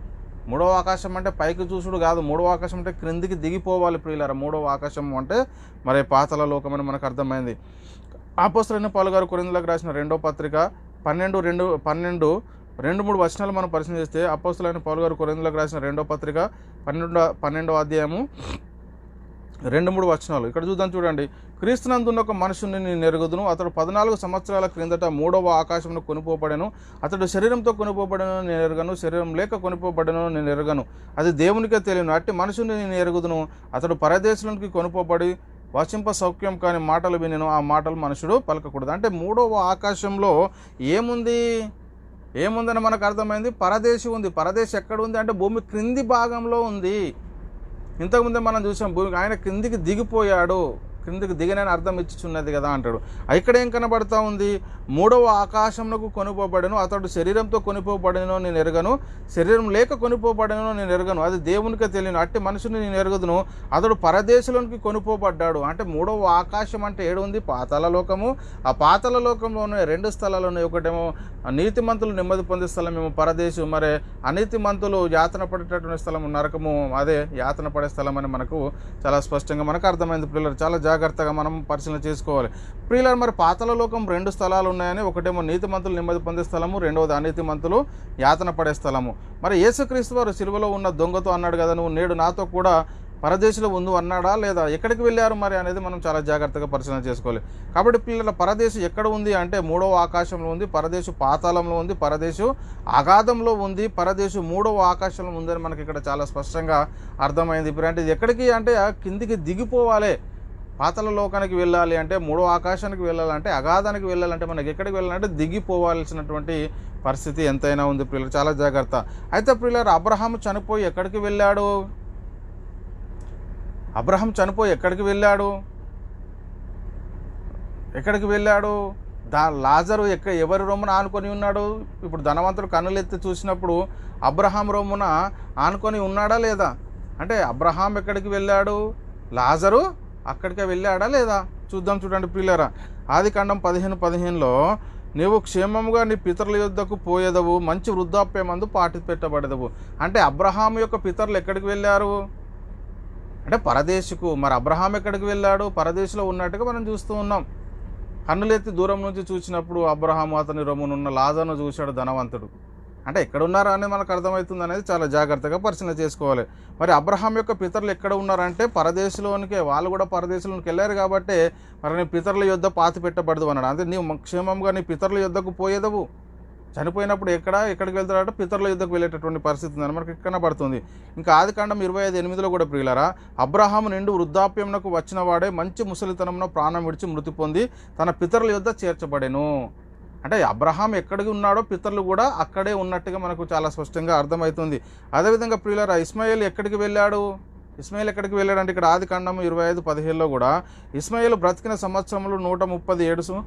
3వ ఆకాశం అంటే పైకి చూసుడు కాదు. 3వ ఆకాశం అంటే క్రిందికి దిగిపోవాలి ప్రియులారా. 3వ ఆకాశం అంటే మరి పాతాళ లోకం అని మనకు అర్థమైంది. అపోస్తలుడైన పౌలు గారు కొరింథీయులకు రాసిన 2వ పత్రిక 12-3 వచనాలు మనం పరిశీలన చేస్తే అపోస్తలుడైన పౌలు గారు కొరింథీయులకు రాసిన 2వ పత్రిక 12వ అధ్యాయము 2-3 వచనాలు ఇక్కడ చూద్దాం. చూడండి, క్రీస్తునందున్న ఒక మనుషుని నేను ఎరుగుదును. అతడు 14 సంవత్సరాల క్రిందట 3వ ఆకాశమును కొనిపోబడెను. అతడు శరీరంతో కొనిపోబడను నేను ఎరగను, శరీరం లేక కొనిపోబడను నేను ఎరగను, అది దేవునికే తెలియను. అట్టి మనుషుని నేను ఎరుగుదును. అతడు పరదేశునికి కొనిపోబడి వచింప సౌఖ్యం కాని మాటలు వినెను, ఆ మాటలు మనుషుడు పలకకూడదు. అంటే 3వ ఆకాశంలో ఏముందని మనకు అర్థమైంది. పరదేశి ఉంది. పరదేశి ఎక్కడ ఉంది అంటే భూమి క్రింది భాగంలో ఉంది. ఇంతకుముందే మనం చూసాం, భూమి ఆయన కిందికి దిగిపోయాడు. క్రిందికి దిగనని అర్థం ఇచ్చుచున్నది కదా అంటాడు. ఇక్కడ ఏం కనబడతా ఉంది? మూడవ ఆకాశమునకు కొనిపోబడెను, అతడు శరీరంతో కొనిపోబడెను నేను ఎరగను, శరీరం లేక కొనిపోబడెను నేను ఎరగను, అది దేవునికే తెలియను, అట్టి మనుషుని నేను ఎరగదును, అతడు పరదేశంలోనికి కొనిపోబడ్డాడు. అంటే మూడవ ఆకాశం అంటే ఏడు ఉంది? పాతాళ లోకము. ఆ పాతాళ లోకంలో ఉన్న రెండు స్థలాలు ఉన్నాయి. ఒకటేమో నీతిమంతులు నెమ్మది పొందే స్థలం ఏమో పరదేశం, మరి అనీతిమంతులు యాతన పడేటటువంటి స్థలం నరకము, అదే యాతన పడే స్థలం అని మనకు చాలా స్పష్టంగా మనకు అర్థమైంది ప్రియులారా. చాలా జాగ్రత్తగా మనం పరిశీలన చేసుకోవాలి ప్రియులారా. మరి పాతాళ లోకం రెండు స్థలాలు ఉన్నాయని, ఒకటేమో నీతిమంతులు నెమ్మది పొందే స్థలము, రెండవది అనీతిమంతులు యాతన పడే స్థలము. మరి యేసుక్రీస్తు వారు సిలువలో ఉన్న దొంగతో అన్నాడు కదా, నువ్వు నేడు నాతో కూడా పరదేశంలో ఉండు అన్నాడా లేదా? ఎక్కడికి వెళ్ళారు మరి అనేది మనం చాలా జాగ్రత్తగా పరిశీలన చేసుకోవాలి. కాబట్టి పిల్లల పరదేశం ఎక్కడ ఉంది అంటే మూడవ ఆకాశంలో ఉంది, పరదేశం పాతాళంలో ఉంది, పరదేశం అగాధంలో ఉంది, పరదేశం మూడవ ఆకాశంలో ఉందని మనకి ఇక్కడ చాలా స్పష్టంగా అర్థమైంది. ఇప్పుడు అంటే ఎక్కడికి అంటే కిందికి దిగిపోవాలి, పాతాళ లోకానికి వెళ్ళాలి అంటే, మూడవ ఆకాశానికి వెళ్ళాలంటే, అగాధానికి వెళ్ళాలంటే మనకి ఎక్కడికి వెళ్ళాలంటే దిగిపోవాల్సినటువంటి పరిస్థితి ఎంతైనా ఉంది పిల్లలు. చాలా జాగ్రత్త. అయితే పిల్లలు అబ్రహాము చనిపోయి ఎక్కడికి వెళ్ళాడు? అబ్రహాం చనిపోయి ఎక్కడికి వెళ్ళాడు? ఎక్కడికి వెళ్ళాడు? లాజరు ఎవరి రొమ్మున ఆనుకొని ఉన్నాడు? ఇప్పుడు ధనవంతుడు కన్నులెత్తి చూసినప్పుడు అబ్రహాం రొమ్మున ఆనుకొని ఉన్నాడా లేదా? అంటే అబ్రహాం ఎక్కడికి వెళ్ళాడు, లాజరు అక్కడికే వెళ్ళాడా లేదా? చూద్దాం. చూడండి ప్రియులారా, ఆదికాండం 15:15లో నీవు క్షేమముగా నీ పితరుల యొద్దకు పోయేదవు, మంచి వృద్ధాప్యమందు పాటి పెట్టబడదవు. అంటే అబ్రహాం యొక్క పితరులు ఎక్కడికి వెళ్ళారు అంటే పరదేశకు. మరి అబ్రహాం ఎక్కడికి వెళ్ళాడు? పరదేశంలో ఉన్నట్టుగా మనం చూస్తూ ఉన్నాం. కన్నులెత్తి దూరం నుంచి చూసినప్పుడు అబ్రహాము అతని రొమ్మునున్న లాజరును చూశాడు ధనవంతుడు. అంటే ఎక్కడ ఉన్నారా అని మనకు అర్థమవుతుంది అనేది చాలా జాగ్రత్తగా పరిశీలన చేసుకోవాలి. మరి అబ్రహాం యొక్క పితరులు ఎక్కడ ఉన్నారంటే పరదేశంలోనికే, వాళ్ళు కూడా పరదేశంలోనికి వెళ్ళారు కాబట్టి మరి నీ పితరుల యొద్ద పాతి పెట్టబడదు అన్నాడు. అంటే నీవు క్షేమంగా నీ పితరుల యొద్దకు పోయేదవు. చనిపోయినప్పుడు ఎక్కడికి వెళ్తారంటే పితరుల యుద్ధకు వెళ్ళేటటువంటి పరిస్థితి ఉందని మనకి కనబడుతుంది. ఇంకా ఆదికాండం 25:8లో కూడా ప్రియులారా, అబ్రహాము నిండు వృద్ధాప్యమునకు వచ్చిన వాడే మంచి ముసలితనమున ప్రాణం విడిచి మృతి పొంది తన పితరుల యొద్ద చేర్చబడెను. అంటే అబ్రహాం ఎక్కడికి ఉన్నాడో పితరులు కూడా అక్కడే ఉన్నట్టుగా మనకు చాలా స్పష్టంగా అర్థమవుతుంది. అదేవిధంగా ప్రియులారా, ఇస్మాయిల్ ఎక్కడికి వెళ్ళాడు? ఇస్మాయిల్ ఎక్కడికి వెళ్ళాడంటే ఇక్కడ ఆదికాండం 25:17లో కూడా ఇస్మాయిల్ బ్రతికిన సంవత్సరములు 137.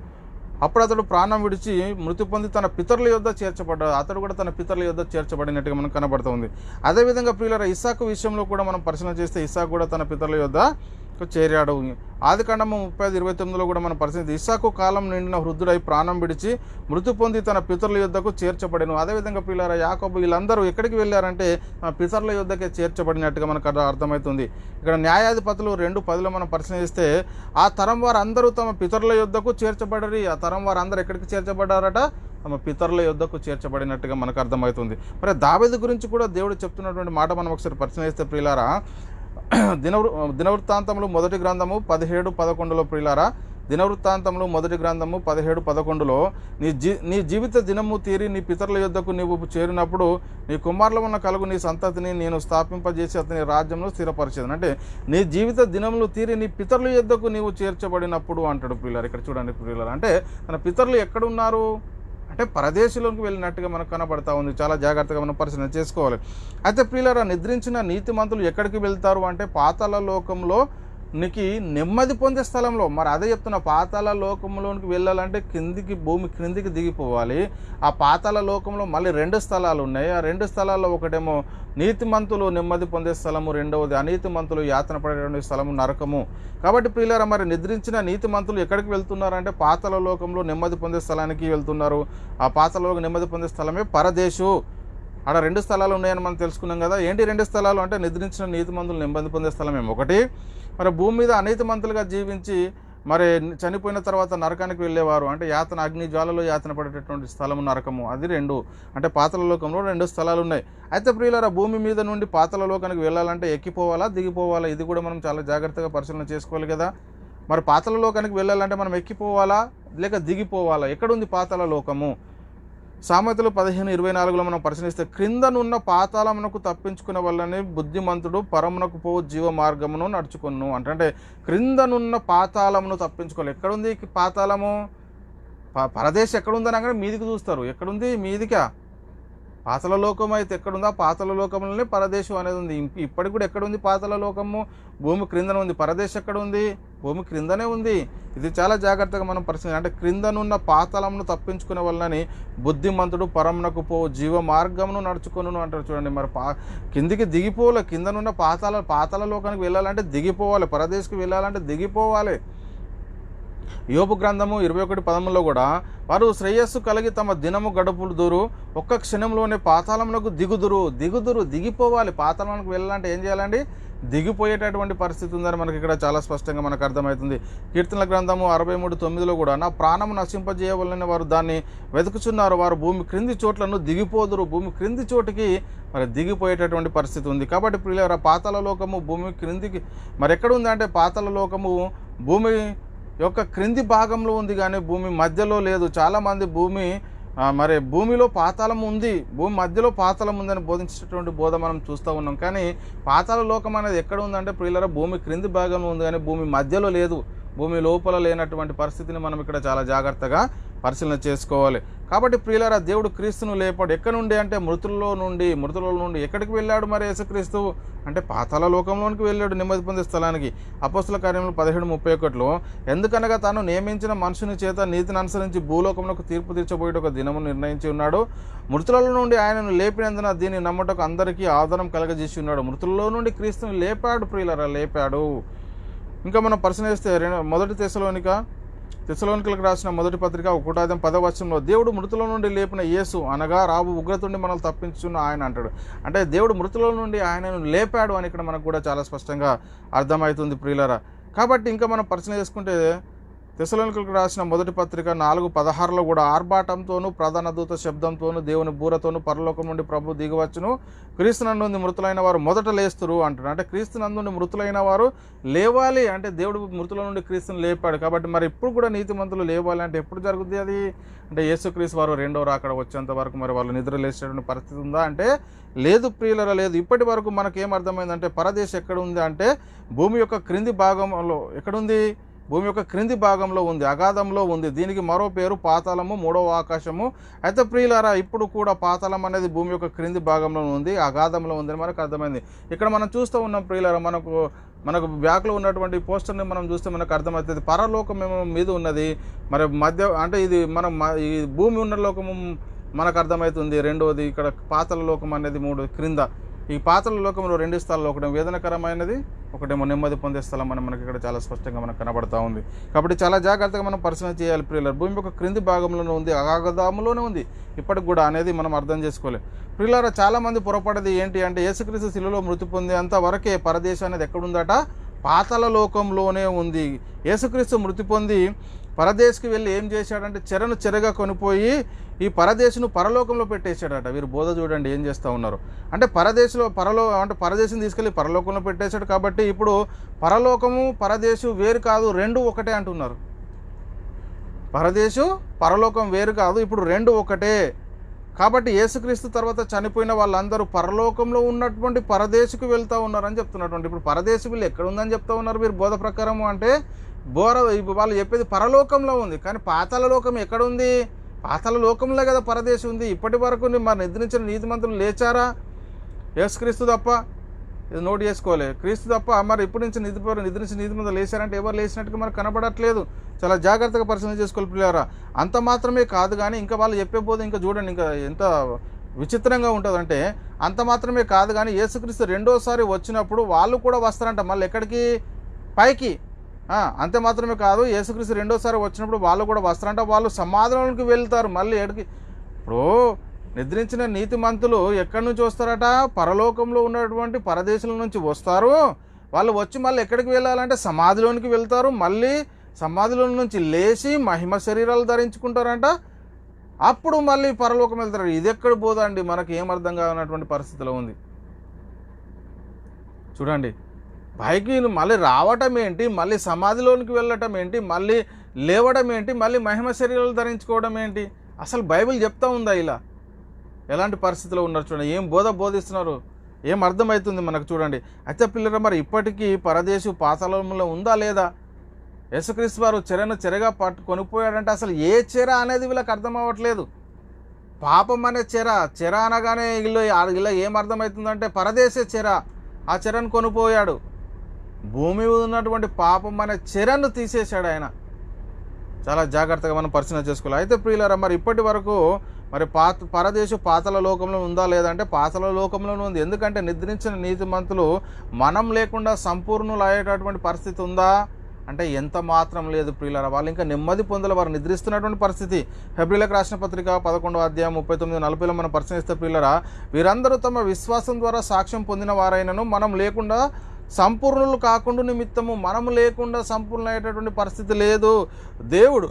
అప్పుడు అతడు ప్రాణం విడిచి మృతి పొంది తన పితరుల యొద్ద చేర్చబడ్డాడు. అతడు కూడా తన పితరుల యొద్ద చేర్చబడినట్టుగా మనకు కనబడుతుంది. అదేవిధంగా ప్రియులారా, ఇస్సాకు విషయంలో కూడా మనం పరిశీలన చేస్తే ఇస్సాకు కూడా తన పితరుల యొద్ద చేరాడు. ఆదికాండము 30:29లో కూడా మనం పరిశీలిస్తే ఇస్సాకు కాలం నిండిన వృద్ధుడై ప్రాణం విడిచి మృతి పొంది తన పితరుల యొద్దకు చేర్చబడెను. అదేవిధంగా పిల్లల యాకోబు వీళ్ళందరూ ఎక్కడికి వెళ్ళారంటే పితరుల యొద్దకే చేర్చబడినట్టుగా మనకు అర్థమవుతుంది. ఇక్కడ న్యాయాధిపతులు 2:10లో మనం పరిశీలిస్తే ఆ తరం వారు అందరూ తమ పితరుల యొద్దకు చేర్చబడరి. ఆ తరం వారు అందరూ ఎక్కడికి చేర్చబడ్డారట? తమ పితరుల యొద్దకు చేర్చబడినట్టుగా మనకు అర్థమవుతుంది. మరి దావీదు గురించి కూడా దేవుడు చెప్తున్నటువంటి మాట మనం ఒకసారి పరిశీలిస్తే ప్రియులారా, దినవృత్తాంతములు 1 గ్రంథము 17:11లో ప్రియులారా, దినవృత్తాంతములు 1 గ్రంథము 17:11లో నీ జీవిత దినము తీరి నీ పితరుల యొద్దకు నీవు చేరినప్పుడు నీ కుమారుల ఉన్న కలుగు నీ సంతతిని నేను స్థాపింపజేసి అతని రాజ్యంలో స్థిరపరిచేది. అంటే నీ జీవిత దినములు తీరి నీ పితరుల యొద్దకు నీవు చేర్చబడినప్పుడు అంటాడు ప్రియులారా. ఇక్కడ చూడండి ప్రియులారా, అంటే తన పితరులు ఎక్కడున్నారు అంటే పరదేశంలోకి వెళ్ళినట్టుగా మనకు కనబడతా ఉంది. చాలా జాగ్రత్తగా మనం పరిశీలన చేసుకోవాలి. అయితే ప్రియులారా, నిద్రించిన నీతిమంతులు ఎక్కడికి వెళ్తారు అంటే పాతాళ లోకంలో నీకు నెమ్మది పొందే స్థలంలో. మరి అదే చెప్తున్నా, పాతాళ లోకంలోనికి వెళ్ళాలంటే భూమి క్రిందికి దిగిపోవాలి. ఆ పాతాళ లోకంలో మళ్ళీ 2 స్థలాలు ఉన్నాయి. ఆ 2 స్థలాల్లో ఒకటేమో నీతిమంతులు నెమ్మది పొందే స్థలము, రెండవది అనీతిమంతులు యాతన పడేటువంటి స్థలము నరకము. కాబట్టి ప్రియులారా, మరి నిద్రించిన నీతిమంతులు ఎక్కడికి వెళ్తున్నారంటే పాతాళ లోకంలో నెమ్మది పొందే స్థలానికి వెళ్తున్నారు. ఆ పాతాళలోకి నెమ్మది పొందే స్థలమే పరదేశు. ఆడ 2 స్థలాలు ఉన్నాయని మనం తెలుసుకున్నాం కదా. ఏంటి 2 స్థలాలు అంటే నిద్రించిన నీతిమంతులు నెమ్మది పొందే స్థలమేమో ఒకటి, మరి భూమి మీద అనీతిమంతులుగా జీవించి మరి చనిపోయిన తర్వాత నరకానికి వెళ్ళేవారు అంటే యాతన అగ్ని జ్వాలలో యాతన పడేటటువంటి స్థలము నరకము, అది 2. అంటే పాతాళ లోకంలో 2 స్థలాలు ఉన్నాయి. అయితే ప్రియులారా, భూమి మీద నుండి పాతాళ లోకానికి వెళ్ళాలంటే ఎక్కిపోవాలా దిగిపోవాలా? ఇది కూడా మనం చాలా జాగ్రత్తగా పరిశీలన చేసుకోవాలి కదా. మరి పాతాళ లోకానికి వెళ్ళాలంటే మనం ఎక్కిపోవాలా లేక దిగిపోవాలా? ఎక్కడుంది పాతాళ లోకము? సామెతలు 15:24లో మనం పరిశీలిస్తే క్రిందనున్న పాతాళమునకు తప్పించుకునే వల్లనే బుద్ధిమంతుడు పరమునకు పోవు జీవ మార్గమును నడుచుకును. అంటే క్రిందనున్న పాతాళమును తప్పించుకోవాలి. ఎక్కడుంది పాతాళము? పరదేశం ఎక్కడుందని అనగానే మీదికి చూస్తారు. ఎక్కడుంది? మీదికా? పాతాళ లోకం అయితే ఎక్కడుందో ఆ పాతాళ లోకంలోనే పరదేశం అనేది ఉంది. ఇప్పటికి కూడా ఎక్కడ ఉంది పాతాళ లోకము? భూమి క్రిందన ఉంది. పరదేశం ఎక్కడ ఉంది? భూమి క్రిందనే ఉంది. ఇది చాలా జాగ్రత్తగా మనం పరిశీలి అంటే క్రిందనున్న పాతాళమును తప్పించుకునే వలనని బుద్ధిమంతుడు పరమునకు పో జీవ మార్గమును నడుచుకొనును అంటారు. చూడండి, మరి కిందికి దిగిపోవాలి. కిందనున్న పాతాళ లోకానికి వెళ్ళాలంటే దిగిపోవాలి. పరదేశకు వెళ్ళాలంటే దిగిపోవాలి. యోబు గ్రంథము 21:13 కూడా వారు శ్రేయస్సు కలిగి తమ దినము గడుపుదురు, ఒక్క క్షణంలోనే పాతాళమునకు దిగిపోవాలి. పాతాళమునకు వెళ్ళాలంటే ఏం చేయాలండి? దిగిపోయేటటువంటి పరిస్థితి ఉందని మనకి ఇక్కడ చాలా స్పష్టంగా మనకు అర్థమవుతుంది. కీర్తనల గ్రంథము 63:9 కూడా నా ప్రాణము నశింపజేయవలని వారు దాన్ని వెతుకుచున్నారు, వారు భూమి క్రింది చోట్లను దిగిపోదురు. భూమి క్రింది చోటికి మరి దిగిపోయేటటువంటి పరిస్థితి ఉంది. కాబట్టి ప్రియులారా, పాతాళ లోకము భూమి క్రిందికి మరి ఎక్కడ ఉంది అంటే పాతాళ లోకము భూమి యొక్క క్రింది భాగంలో ఉంది కానీ భూమి మధ్యలో లేదు. చాలామంది భూమిలో పాతాళం ఉంది, భూమి మధ్యలో పాతాళం ఉందని బోధించేటటువంటి బోధ మనం చూస్తూ ఉన్నాం. కానీ పాతాళ లోకం అనేది ఎక్కడ ఉందంటే ప్రియులారా, భూమి క్రింది భాగంలో ఉంది కానీ భూమి మధ్యలో లేదు. భూమి లోపల లేనటువంటి పరిస్థితిని మనం ఇక్కడ చాలా జాగ్రత్తగా పరిశీలన చేసుకోవాలి. కాబట్టి ప్రియులారా, దేవుడు క్రీస్తును లేపాడు. ఎక్కడి నుండి అంటే మృతుల నుండి ఎక్కడికి వెళ్ళాడు మరి యేసుక్రీస్తు అంటే పాతాళ లోకంలోనికి వెళ్ళాడు, నెమ్మది పొందే స్థలానికి. అపోస్తల కార్యములు 17:31 ఎందుకనగా తాను నియమించిన మనుషుని చేత నీతిని అనుసరించి భూలోకమునకు తీర్పు తీర్చబోయేట ఒక దినము నిర్ణయించి ఉన్నాడు. మృతులలో నుండి ఆయనను లేపినందున దీన్ని నమ్మటకు అందరికీ ఆదరణ కలగజేసి ఉన్నాడు. మృతులలో నుండి క్రీస్తుని లేపాడు ప్రియులారా, లేపాడు. ఇంకా మనం పరిశీలిస్తే మొదటి తెస్సలోనికలకు రాసిన మొదటి పత్రిక 1:10 దేవుడు మృతుల నుండి లేపిన యేసు అనగా రాబు ఉగ్రతుండి మనల్ని తప్పించున్న ఆయన అంటాడు. అంటే దేవుడు మృతుల నుండి ఆయనను లేపాడు అని ఇక్కడ మనకు కూడా చాలా స్పష్టంగా అర్థమవుతుంది ప్రియులారా. కాబట్టి ఇంకా మనం పరిశీలన చేసుకుంటే తెస్సలోనికలకు రాసిన మొదటి పత్రిక 4:16 కూడా ఆర్భాటంతోనూ ప్రధాన దూత శబ్దంతోనూ దేవుని బూరతోనూ పరలోకం నుండి ప్రభు దిగివచ్చును, క్రీస్తునందు మృతులైన వారు మొదట లేస్తురు అంటారు. అంటే క్రీస్తునందు మృతులైన వారు లేవాలి అంటే దేవుడు మృతుల నుండి క్రీస్తుని లేపాడు. కాబట్టి మరి ఇప్పుడు కూడా నీతిమంతులు లేవాలి అంటే ఎప్పుడు జరుగుతుంది అది అంటే యేసుక్రీస్తు వారు రెండవ రాకడ వచ్చేంత వరకు మరి వాళ్ళు నిద్ర లేచేటువంటి పరిస్థితి ఉందా అంటే లేదు ప్రియులరా, లేదు. ఇప్పటి వరకు మనకు ఏమర్థమైందంటే పరదేశం ఎక్కడ ఉంది అంటే భూమి యొక్క క్రింది భాగంలో ఎక్కడుంది? భూమి యొక్క క్రింది భాగంలో ఉంది, అగాధంలో ఉంది. దీనికి మరో పేరు పాతాళము, మూడవ ఆకాశము. అయితే ప్రియులారా, ఇప్పుడు కూడా పాతాళం అనేది భూమి యొక్క క్రింది భాగంలో ఉంది, అగాధంలో ఉందని మనకు అర్థమైంది. ఇక్కడ మనం చూస్తూ ఉన్నాం ప్రియులారా, మనకు బ్యాక్లో ఉన్నటువంటి పోస్టర్ని మనం చూస్తే మనకు అర్థమవుతుంది పరలోకం ఏమో మీద ఉన్నది, మరి మధ్య అంటే ఇది మనం ఈ భూమి ఉన్న లోకము మనకు అర్థమవుతుంది. రెండవది ఇక్కడ పాతాళ లోకం అనేది క్రింద. ఈ పాతాళ లోకంలో 2 స్థలాలు, ఒకటి వేదనకరమైనది, ఒకటేమో నెమ్మది పొందే స్థలం అని మనకి ఇక్కడ చాలా స్పష్టంగా మనకు కనబడతా ఉంది. కాబట్టి చాలా జాగ్రత్తగా మనం పరిశీలన చేయాలి ప్రియులారా. భూమి యొక్క క్రింది భాగంలోనే ఉంది, అగాధంలోనే ఉంది ఇప్పటికి కూడా అనేది మనం అర్థం చేసుకోవాలి ప్రియులారా. చాలామంది పొరపడేది ఏంటి అంటే యేసుక్రీస్తు శిలువలో మృతి పొందేంత వరకే పరదేశం అనేది ఎక్కడుందట? పాతాళ లోకంలోనే ఉంది. యేసుక్రీస్తు మృతి పొంది పరదేశకు వెళ్ళి ఏం చేశాడంటే చెరగా కొనిపోయి ఈ పరదేశను పరలోకంలో పెట్టేశాడట. వీరు బోధ చూడండి ఏం చేస్తూ ఉన్నారు అంటే పరదేశం తీసుకెళ్ళి పరలోకంలో పెట్టేశాడు. కాబట్టి ఇప్పుడు పరలోకము పరదేశం వేరు కాదు, రెండు ఒకటే అంటున్నారు. పరదేశం పరలోకం వేరు కాదు, ఇప్పుడు రెండు ఒకటే. కాబట్టి యేసుక్రీస్తు తర్వాత చనిపోయిన వాళ్ళందరూ పరలోకంలో ఉన్నటువంటి పరదేశకు వెళ్తూ ఉన్నారని చెప్తున్నటువంటి. ఇప్పుడు పరదేశం వీళ్ళు ఎక్కడ ఉందని చెప్తా ఉన్నారు వీరు బోధ ప్రకారము అంటే వాళ్ళు చెప్పేది పరలోకంలో ఉంది. కానీ పాతాళ లోకం ఎక్కడ ఉంది? పాతాళ లోకంలో కదా పరదేశం ఉంది. ఇప్పటి వరకు మరి నిద్రించిన నీతిమంతులు లేచారా? యేసుక్రీస్తు తప్ప. ఇది నోట్ చేసుకోవాలి, క్రీస్తు తప్ప. మరి ఇప్పటి నుంచి నిద్రించిన నీతిమంతులు లేచారంటే ఎవరు లేచినట్టుగా మనకు కనబడట్లేదు. చాలా జాగ్రత్తగా పరిశీలన చేసుకోవాలి పిల్లారా. అంత మాత్రమే కాదు కానీ ఇంకా వాళ్ళు చెప్పే పోతే ఇంకా చూడండి ఇంకా ఎంత విచిత్రంగా ఉంటుందంటే అంత మాత్రమే కాదు కానీ యేసుక్రీస్తు రెండోసారి వచ్చినప్పుడు వాళ్ళు కూడా వస్తారంట మళ్ళీ ఎక్కడికి? పైకి. అంతే మాత్రమే కాదు, యేసుక్రీస్తు రెండోసారి వచ్చినప్పుడు వాళ్ళు కూడా వస్తారంట. వాళ్ళు సమాధిలోనికి వెళ్తారు మళ్ళీ ఎక్కడికి? ఇప్పుడు నిద్రించిన నీతిమంతులు ఎక్కడి నుంచి వస్తారట? పరలోకంలో ఉన్నటువంటి పరదేశుల నుంచి వస్తారు. వాళ్ళు వచ్చి మళ్ళీ ఎక్కడికి వెళ్ళాలంటే సమాధిలోనికి వెళ్తారు. మళ్ళీ సమాధిలో నుంచి లేచి మహిమ శరీరాలు ధరించుకుంటారంట. అప్పుడు మళ్ళీ పరలోకం వెళ్తారు. ఇది ఎక్కడ పోదండి? మనకి ఏం అర్థం కానటువంటి పరిస్థితిలో ఉంది చూడండి. పైకి మళ్ళీ రావటం ఏంటి, మళ్ళీ సమాధిలోనికి వెళ్ళటం ఏంటి, మళ్ళీ లేవడం ఏంటి, మళ్ళీ మహిమ శరీరాలు ధరించుకోవడం ఏంటి? అసలు బైబిల్ చెప్తా ఉందా ఇలా? ఎలాంటి పరిస్థితిలో ఉన్నారు చూడండి, ఏం బోధిస్తున్నారు, ఏం అర్థమవుతుంది మనకు చూడండి. అయితే పిల్లలు మరి ఇప్పటికీ పరదేశం పాతాళంలో ఉందా లేదా? యేసుక్రీస్తు వారు చెరగా కొనిపోయాడంటే అసలు ఏ చెర అనేది వీళ్ళకి అర్థం అవ్వట్లేదు. పాపం అనే చెర అనగానే ఇలా ఏం అర్థమవుతుందంటే పరదేశ చెర. ఆ చెరను కొనిపోయాడు. భూమి ఉన్నటువంటి పాపం అనే చెరను తీసేశాడు ఆయన. చాలా జాగ్రత్తగా మనం పరిశీలన చేసుకోవాలి. అయితే ప్రియులారా, మరి ఇప్పటి వరకు మరి పరదేశం పాతాళ లోకంలో ఉందా లేదంటే పాతాళ లోకంలోనే ఉంది. ఎందుకంటే నిద్రించిన నీతిమంతులు మనం లేకుండా సంపూర్ణులు అయ్యేటటువంటి పరిస్థితి ఉందా అంటే ఎంత మాత్రం లేదు ప్రియులారా. వాళ్ళు ఇంకా నెమ్మది పొందల, వారు నిద్రిస్తున్నటువంటి పరిస్థితి. హెబ్రీలకు రాసిన పత్రిక 11వ అధ్యాయం 39-40లో మనం పరిశీలిస్తే ప్రియులారా, వీరందరూ తమ విశ్వాసం ద్వారా సాక్ష్యం పొందిన వారైనను మనం లేకుండా సంపూర్ణులు కాకుండా నిమిత్తము, మనము లేకుండా సంపూర్ణ అయ్యేటటువంటి పరిస్థితి లేదు. దేవుడు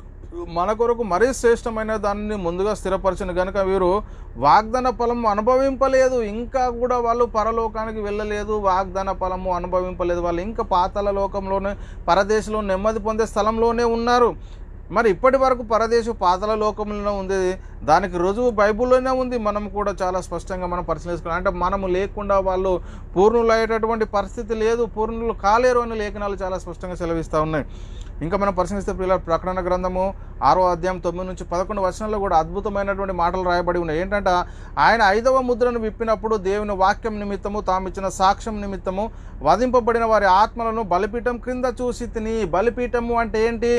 మన కొరకు మరీ శ్రేష్టమైన దానిని ముందుగా స్థిరపరచను కనుక వీరు వాగ్దాన ఫలము అనుభవింపలేదు. ఇంకా కూడా వాళ్ళు పరలోకానికి వెళ్ళలేదు, వాగ్దాన ఫలము అనుభవింపలేదు. వాళ్ళు ఇంకా పాతాళ లోకంలోనే, పరదేశంలో నెమ్మది పొందే స్థలంలోనే ఉన్నారు. మరి ఇప్పటి వరకు పరదేశం పాతాళ లోకంలో ఉంది. దానికి రుజువు బైబిల్లోనే ఉంది. మనం కూడా చాలా స్పష్టంగా మనం పరిశీలించుకోవాలి. అంటే మనము లేకుండా వాళ్ళు పూర్ణులు అయ్యేటటువంటి పరిస్థితి లేదు, పూర్ణులు కాలేరు అని లేఖనాలు చాలా స్పష్టంగా సెలవిస్తూ ఉన్నాయి. ఇంకా మనం పరిశీలిస్తే ప్రియుల ప్రకటన గ్రంథము 6వ అధ్యాయం 9-11 వచనంలో కూడా అద్భుతమైనటువంటి మాటలు రాయబడి ఉన్నాయి. ఏంటంటే ఆయన 5వ ముద్రను విప్పినప్పుడు దేవుని వాక్యం నిమిత్తము తామిచ్చిన సాక్ష్యం నిమిత్తము వధింపబడిన వారి ఆత్మలను బలిపీఠం క్రింద చూసి తిని. బలిపీఠము అంటే ఏంటి?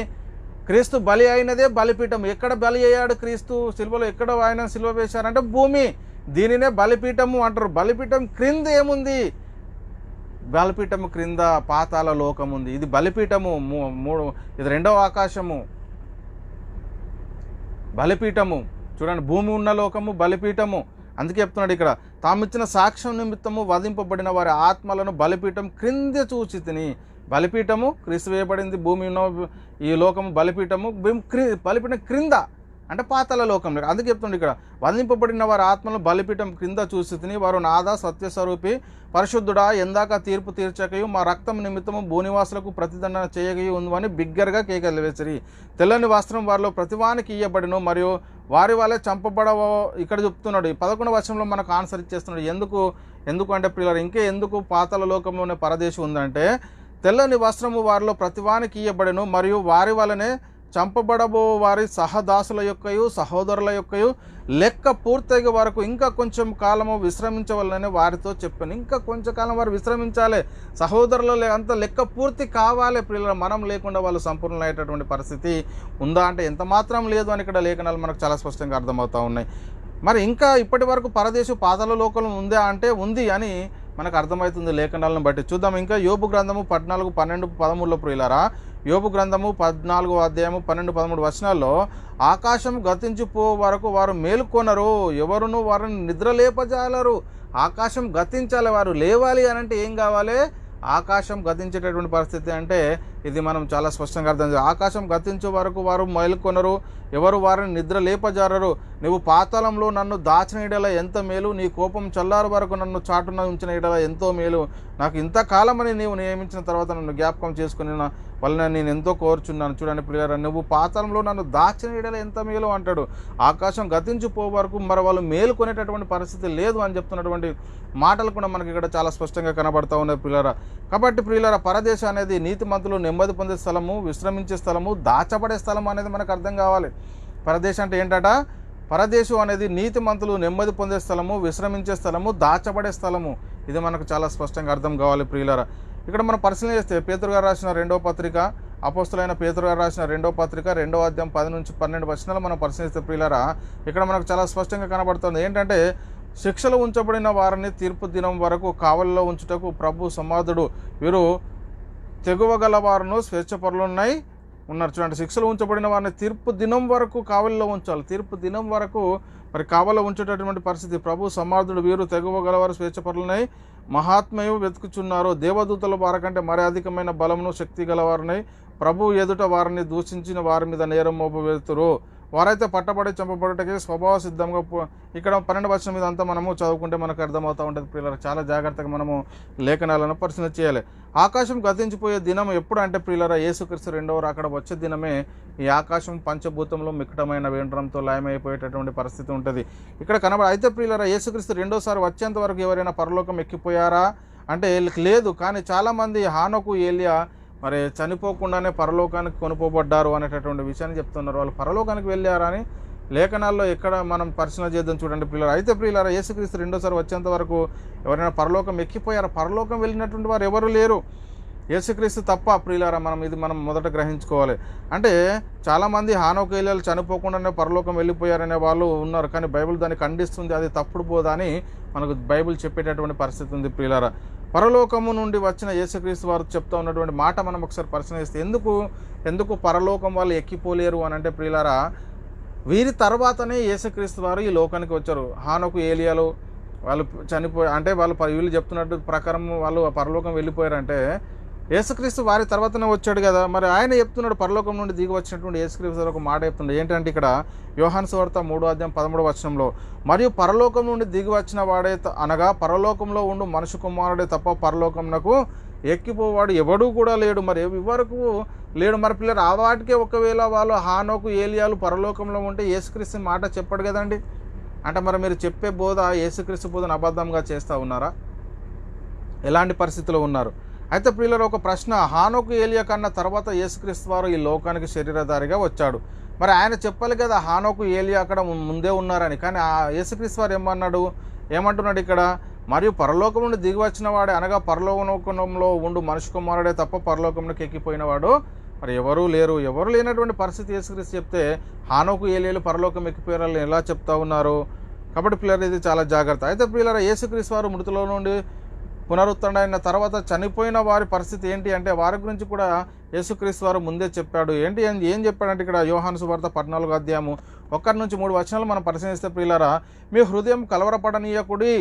క్రీస్తు బలి అయినదే బలిపీఠం. ఎక్కడ బలి అయ్యాడు క్రీస్తు? సిలువలో ఎక్కడ ఆయన సిలువ వేశారంటే భూమి. దీనినే బలిపీఠము అంటారు. బలిపీఠం క్రింద ఏముంది? బలిపీఠము క్రింద పాతాళ లోకం ఉంది. ఇది బలిపీఠము ఇది రెండవ ఆకాశము, బలిపీఠము. చూడండి, భూమి ఉన్న లోకము బలిపీఠము. అందుకే చెప్తున్నాడు ఇక్కడ, తామిచ్చిన సాక్ష్యం నిమిత్తము వధింపబడిన వారి ఆత్మలను బలిపీఠం క్రింద చూచి తిని. బలిపీఠము క్రీస్తు వేయబడింది, భూమి ఉన్న ఈ లోకము బలిపీఠము, బలిపీఠం క్రింద అంటే పాతాళ లోకంలో. అందుకే చెప్తుండే ఇక్కడ, వధింపబడిన వారి ఆత్మలను బలిపీఠం క్రింద చూసి తిని వారు నాదా సత్యస్వరూపి పరిశుద్ధుడా ఎందాక తీర్పు తీర్చకయు మా రక్తం నిమిత్తము భూనివాసులకు ప్రతిదండన చేయకయు ఉందని బిగ్గరగా కేకలు వేసిరి. తెల్లని వస్త్రం వారిలో ప్రతివానికి ఇయ్యబడిను మరియు వారి వాళ్ళే చంపబడవ. ఇక్కడ చెప్తున్నాడు. ఈ 11వ వచనంలో మనకు ఆన్సర్ ఇచ్చేస్తున్నాడు. ఎందుకు అంటే ప్రియులారా, ఇంకే ఎందుకు పాతాళ లోకంలోనే పరదేశం ఉందంటే, తెల్లని వస్త్రము వారిలో ప్రతివానికి ఇయ్యబడెను మరియు వారి వలనే చంపబడబో వారి సహదాసుల యొక్కయు సహోదరుల యొక్కయు లెక్క పూర్తయ్యే వరకు ఇంకా కొంచెం కాలము విశ్రమించవాలని వారితో చెప్పాను. ఇంకా కొంచెం కాలం వారు విశ్రమించాలి, సహోదరుల అంత లెక్క పూర్తి కావాలి. ప్రియుల మనం లేకుండా వాళ్ళు సంపూర్ణ అయ్యేటటువంటి పరిస్థితి ఉందా అంటే ఎంత మాత్రం లేదు అని ఇక్కడ లేఖనాలు మనకు చాలా స్పష్టంగా అర్థమవుతూ ఉన్నాయి. మరి ఇంకా ఇప్పటి వరకు పరదేశం పాతాళ లోకంలో ఉందా అంటే ఉంది అని మనకు అర్థమవుతుంది లేఖనాలను బట్టి. చూద్దాం ఇంకా యోబు గ్రంథము 14, 12, 13లో ప్రియులారా, యోబు గ్రంథము 14వ అధ్యాయము 12, 13 వచనాల్లో, ఆకాశం గతించిపో వరకు వారు మేలుకొనరు, ఎవరును వారిని నిద్రలేపజాలరు. ఆకాశం గతించాలి, వారు లేవాలి అని అంటే ఏం కావాలి? ఆకాశం గతించేటటువంటి పరిస్థితి అంటే ఇది మనం చాలా స్పష్టంగా అర్థం చేయాలి. ఆకాశం గతించే వరకు వారు మేలుకొనరు, ఎవరు వారిని నిద్ర లేపజారరు. నువ్వు పాతాళంలో నన్ను దాచిన ఎడల ఎంత మేలు, నీ కోపం చల్లారు వరకు నన్ను చాటున ఉంచిన ఎడల ఎంతో మేలు. నాకు ఇంతకాలమని నీవు నియమించిన తర్వాత నన్ను జ్ఞాపకం చేసుకుని వలన నేను ఎంతో కోరుచున్నాను. చూడండి ప్రియులారా, నువ్వు పాతాళంలో నన్ను దాచిన ఎడల ఎంత మేలు అంటాడు. ఆకాశం గతించిపో వరకు మరి వాళ్ళు మేలుకొనేటటువంటి పరిస్థితి లేదు అని చెప్తున్నటువంటి మాటలు కూడా మనకి ఇక్కడ చాలా స్పష్టంగా కనబడతా ఉన్నాయి ప్రియులారా. కాబట్టి ప్రియులారా, పరదేశం అనేది నీతిమంతులు నెమ్మది పొందే స్థలము, విశ్రమించే స్థలము, దాచబడే స్థలం అనేది మనకు అర్థం కావాలి. పరదేశం అంటే ఏంటట? పరదేశం అనేది నీతిమంతులు నెమ్మది పొందే స్థలము, విశ్రమించే స్థలము, దాచబడే స్థలము. ఇది మనకు చాలా స్పష్టంగా అర్థం కావాలి ప్రియులారా. ఇక్కడ మనం పరిశీలన చేస్తే పేతురు గారు రాసిన 2వ పత్రిక, అపోస్తులైన పేతురు గారు రాసిన 2వ పత్రిక 2వ అధ్యాయం 10-12 వచనాలు మనం పరిశీలిస్తే ప్రియులారా, ఇక్కడ మనకు చాలా స్పష్టంగా కనబడుతుంది. ఏంటంటే, శిక్షలు ఉంచబడిన వారిని తీర్పు దినం వరకు కావలిలో ఉంచుటకు ప్రభు సమాధుడు. వీరు తెగువగల వారును స్వేచ్ఛపరులున్నాయి ఉన్నారు. చూడండి, శిక్షలు ఉంచబడిన వారిని తీర్పు దినం వరకు కావలిలో ఉంచాలి. తీర్పు దినం వరకు మరి కావలిలో ఉంచేటటువంటి పరిస్థితి. ప్రభు సమాధుడు. వీరు తెగువగలవారు, స్వేచ్ఛపరులున్నాయి, మహాత్మయు వెతుకుచున్నారు. దేవదూతల వారికంటే మరి అధికమైన బలమును శక్తి గలవారినై ప్రభు ఎదుట వారిని దూషించిన వారి మీద నేరం మోపవేతురు. వారైతే పట్టబడి చంపబడటకే స్వభావ సిద్ధంగా. ఇక్కడ 12 వచనం మీద అంతా మనము చదువుకుంటే మనకు అర్థమవుతూ ఉంటుంది ప్రియులారా. చాలా జాగ్రత్తగా మనము లేఖనాలను పరిశీలన చేయాలి. ఆకాశం గతించిపోయే దినం ఎప్పుడు అంటే ప్రియులారా, యేసుక్రీస్తు రెండవ రాకడ వచ్చే దినమే ఈ ఆకాశం పంచభూతంలో మిక్కటమైన వేండ్రంతో లయమైపోయేటటువంటి పరిస్థితి ఉంటుంది ఇక్కడ అయితే ప్రియులారా, యేసుక్రీస్తు రెండోసారి వచ్చేంత వరకు ఎవరైనా పరలోకం ఎక్కిపోయారా అంటే లేదు. కానీ చాలామంది హానోకు, ఏలియా మరి చనిపోకుండానే పరలోకానికి కొనుపోబడ్డారు అనేటటువంటి విషయాన్ని చెప్తున్నారు. వాళ్ళు పరలోకానికి వెళ్ళారని లేఖనాల్లో ఎక్కడ మనం పరిశీలన చేద్దాం చూడండి ప్రియులారా. అయితే ప్రియులారా, యేసుక్రీస్తు రెండోసారి వచ్చేంత వరకు ఎవరైనా పరలోకం ఎక్కిపోయారా? పరలోకం వెళ్ళినటువంటి వారు ఎవరు లేరు, యేసుక్రీస్తు తప్ప ప్రియులారా. మనం మొదట గ్రహించుకోవాలి. అంటే చాలామంది హానోకు ఏలియాలు చనిపోకుండానే పరలోకం వెళ్ళిపోయారనే వాళ్ళు ఉన్నారు, కానీ బైబిల్ దాన్ని ఖండిస్తుంది. అది తప్పుడు బోధ అని మనకు బైబిల్ చెప్పేటటువంటి పరిస్థితి ఉంది ప్రియులారా. పరలోకము నుండి వచ్చిన యేసుక్రీస్తు వారు చెప్తా ఉన్నటువంటి మాట మనం ఒకసారి పరిశీలిస్తే, ఎందుకు పరలోకం వాళ్ళు ఎక్కిపోలేరు అని అంటే ప్రియులారా, వీరి తర్వాతనే యేసుక్రీస్తు వారు ఈ లోకానికి వచ్చారు. హానోకు ఏలియాలు వాళ్ళు వీళ్ళు చెప్తున్నట్టు ప్రకారం వాళ్ళు పరలోకం వెళ్ళిపోయారంటే యేసుక్రీస్తు వారి తర్వాతనే వచ్చాడు కదా. మరి ఆయన చెప్తున్నాడు, పరలోకం నుండి దిగి వచ్చినటువంటి యేసుక్రీస్తు ఒక మాట చెప్తున్నాడు. ఏంటంటే ఇక్కడ యోహాను సువార్త 3:13 మరియు పరలోకం నుండి దిగి వచ్చిన వాడే అనగా పరలోకంలో ఉండు మనుష్య కుమారుడే తప్ప పరలోకంనకు ఎక్కిపోవాడు ఎవడూ కూడా లేడు. మరి ఇవరకు లేడు. మరి పిల్లలు ఆ వాటికే ఒకవేళ వాళ్ళు హానోకు ఏలియాలు పరలోకంలో ఉంటే యేసుక్రీస్తు మాట చెప్పాడు కదండి. అంటే మరి మీరు చెప్పే బోధ యేసుక్రీస్తు బోధను అబద్ధంగా చేస్తూ ఉన్నారా? ఎలాంటి పరిస్థితిలో ఉన్నారు? అయితే ప్రియులారా, ఒక ప్రశ్న, హానోకు ఏలియా కన్నా తర్వాత యేసుక్రీస్తు వారు ఈ లోకానికి శరీరధారిగా వచ్చాడు. మరి ఆయన చెప్పాలి కదా హానోకు ఏలియా అక్కడ ముందే ఉన్నారని. కానీ ఆ యేసుక్రీస్తు వారు ఏమంటున్నాడు ఇక్కడ, మరియు పరలోకం నుండి దిగి వచ్చిన వాడే అనగా పరలోకంలో ఉండు మనుష్య కుమారుడే తప్ప పరలోకంలోకి ఎక్కిపోయినవాడు మరి ఎవరూ లేనటువంటి పరిస్థితి యేసుక్రీస్తు చెప్తే హానోకు ఏలియాలు పరలోకం ఎక్కిపోయారని ఎలా చెప్తా ఉన్నారు? కాబట్టి ప్రియులారా, ఇది చాలా జాగ్రత్త. అయితే ప్రియులారా, యేసుక్రీస్తు వారు మృతుల నుండి పునరుత్థానమైన తర్వాత చనిపోయిన వారి పరిస్థితి ఏంటి అంటే వారి గురించి కూడా యేసుక్రీస్తు వారు ముందే చెప్పాడు. ఏం చెప్పాడంటే ఇక్కడ యోహాను సువార్త 14:1-3 మనం పరిశీలిస్తే ప్రియులారా, మీ హృదయం కలవరపడనీయకుడి,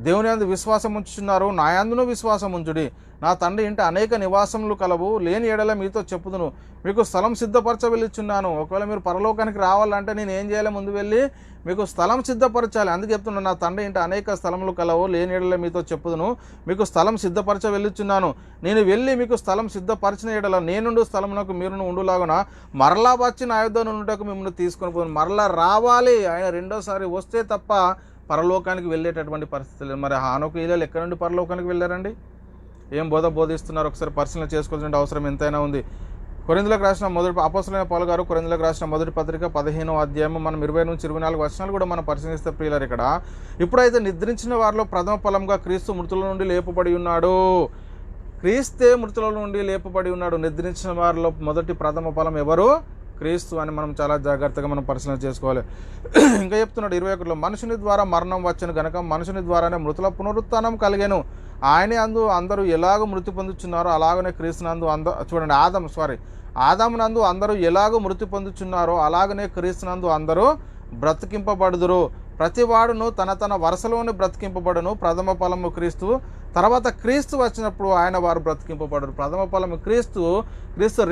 దేవుని యందు విశ్వాసం ఉంచుచున్నారు, నా యందును విశ్వాసం ఉంచుడి. నా తండ్రి ఇంట అనేక నివాసములు కలవు, లేని ఎడల మీతో చెప్పుదును, మీకు స్థలం సిద్ధపరచ వెళ్ళిచున్నాను. ఒకవేళ మీరు పరలోకానికి రావాలంటే నేను ఏం చేయాలి? ముందు వెళ్ళి మీకు స్థలం సిద్ధపరచాలి. అందుకే చెప్తున్నాను, నా తండ్రి ఇంట అనేక స్థలములు కలవు, లేని ఎడల మీతో చెప్పుదును, మీకు స్థలం సిద్ధపరచ వెళ్ళిచున్నాను. నేను వెళ్ళి మీకు స్థలం సిద్ధపరిచిన ఎడల నేనుండు స్థలమునకు మీరును ఉండులాగున మరలా వచ్చి నా యుద్ధ నుండుటకు మిమ్మల్ని తీసుకొని పోను. మరలా రావాలి, ఆయన రెండోసారి వస్తే తప్ప పరలోకానికి వెళ్ళేటటువంటి పరిస్థితి లేదు. మరి హానోకు ఏలియాలు ఎక్కడి నుండి పరలోకానికి వెళ్ళారండి? ఏం బోధిస్తున్నారు? ఒకసారి పరిశీలన చేసుకోవాల్సిన అవసరం ఎంతైనా ఉంది. కొరింథీయులకు రాసిన అపోస్తలుడైన పౌలు గారు కొరింథీయులకు రాసిన మొదటి పత్రిక 15వ అధ్యాయం మనం 20-24 కూడా మనం పరిశీలిస్తే ప్రియులారా, ఇక్కడ ఇప్పుడైతే నిద్రించిన వారిలో ప్రథమ ఫలంగా క్రీస్తు మృతుల నుండి లేపబడి ఉన్నాడు. క్రీస్తే మృతుల నుండి లేపబడి ఉన్నాడు. నిద్రించిన వారిలో మొదటి ప్రథమ ఫలం ఎవరు? క్రీస్తు అని మనం చాలా జాగ్రత్తగా మనం పరిశీలన చేసుకోవాలి. ఇంకా చెప్తున్నాడు 21లో, మనుషుని ద్వారా మరణం వచ్చను గనక మనుషుని ద్వారానే మృతుల పునరుత్థానం కలిగెను. ఆయనే అందరూ ఎలాగో మృతి పొందుచున్నారో అలాగనే క్రీస్తునందు చూడండి ఆదామునందు అందరూ ఎలాగో మృతి పొందుచున్నారో అలాగనే క్రీస్తునందు అందరూ బ్రతికింపబడుదురు. ప్రతివాడును తన వరుసలోని బ్రతికింపబడును. ప్రథమ ఫలము క్రీస్తు, తర్వాత క్రీస్తు వచ్చినప్పుడు ఆయన వారు బ్రతికింపబడరు. ప్రథమ ఫలము క్రీస్తు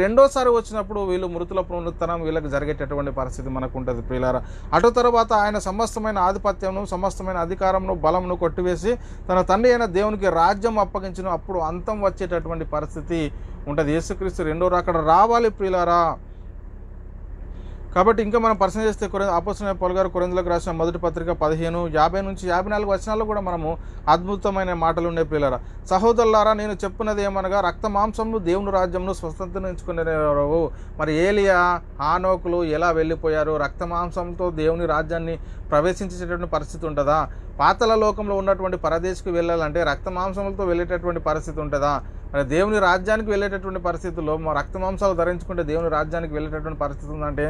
రెండోసారి వచ్చినప్పుడు వీళ్ళు మృతుల పునరుత్థానం వీళ్ళకి జరిగేటటువంటి పరిస్థితి మనకు ఉంటుంది ప్రియులారా. అటు తర్వాత ఆయన సమస్తమైన ఆధిపత్యమును సమస్తమైన అధికారమును బలమును కొట్టివేసి తన తండ్రి అయిన దేవునికి రాజ్యం అప్పగించిన అప్పుడు అంతం వచ్చేటటువంటి పరిస్థితి ఉంటుంది. యేసుక్రీస్తు రెండో రాకడ రావాలి ప్రియులారా. కాబట్టి ఇంకా మనం పరిశీలన చేస్తే అపోస్తలుడైన పౌలు గారు కొరింథీయులకు రాసిన మొదటి పత్రిక 15:50-54 కూడా మనము అద్భుతమైన మాటలు ఉండే ప్రియులారా. సహోదరులారా, నేను చెప్పున్నది ఏమనగా రక్త మాంసమును దేవుని రాజ్యమును స్వతంత్రించుకునేవారు. మరి ఏలియా హానోకులు ఎలా వెళ్ళిపోయారు? రక్త మాంసంతో దేవుని రాజ్యాన్ని ప్రవేశించేటటువంటి పరిస్థితి ఉంటుందా? పాతాళ లోకంలో ఉన్నటువంటి పరదేశకు వెళ్ళాలంటే రక్త మాంసములతో వెళ్ళేటటువంటి పరిస్థితి ఉంటుందా? మరి దేవుని రాజ్యానికి వెళ్ళేటటువంటి పరిస్థితుల్లో రక్త మాంసాలు ధరించుకుంటే దేవుని రాజ్యానికి వెళ్ళేటటువంటి పరిస్థితి ఉందంటే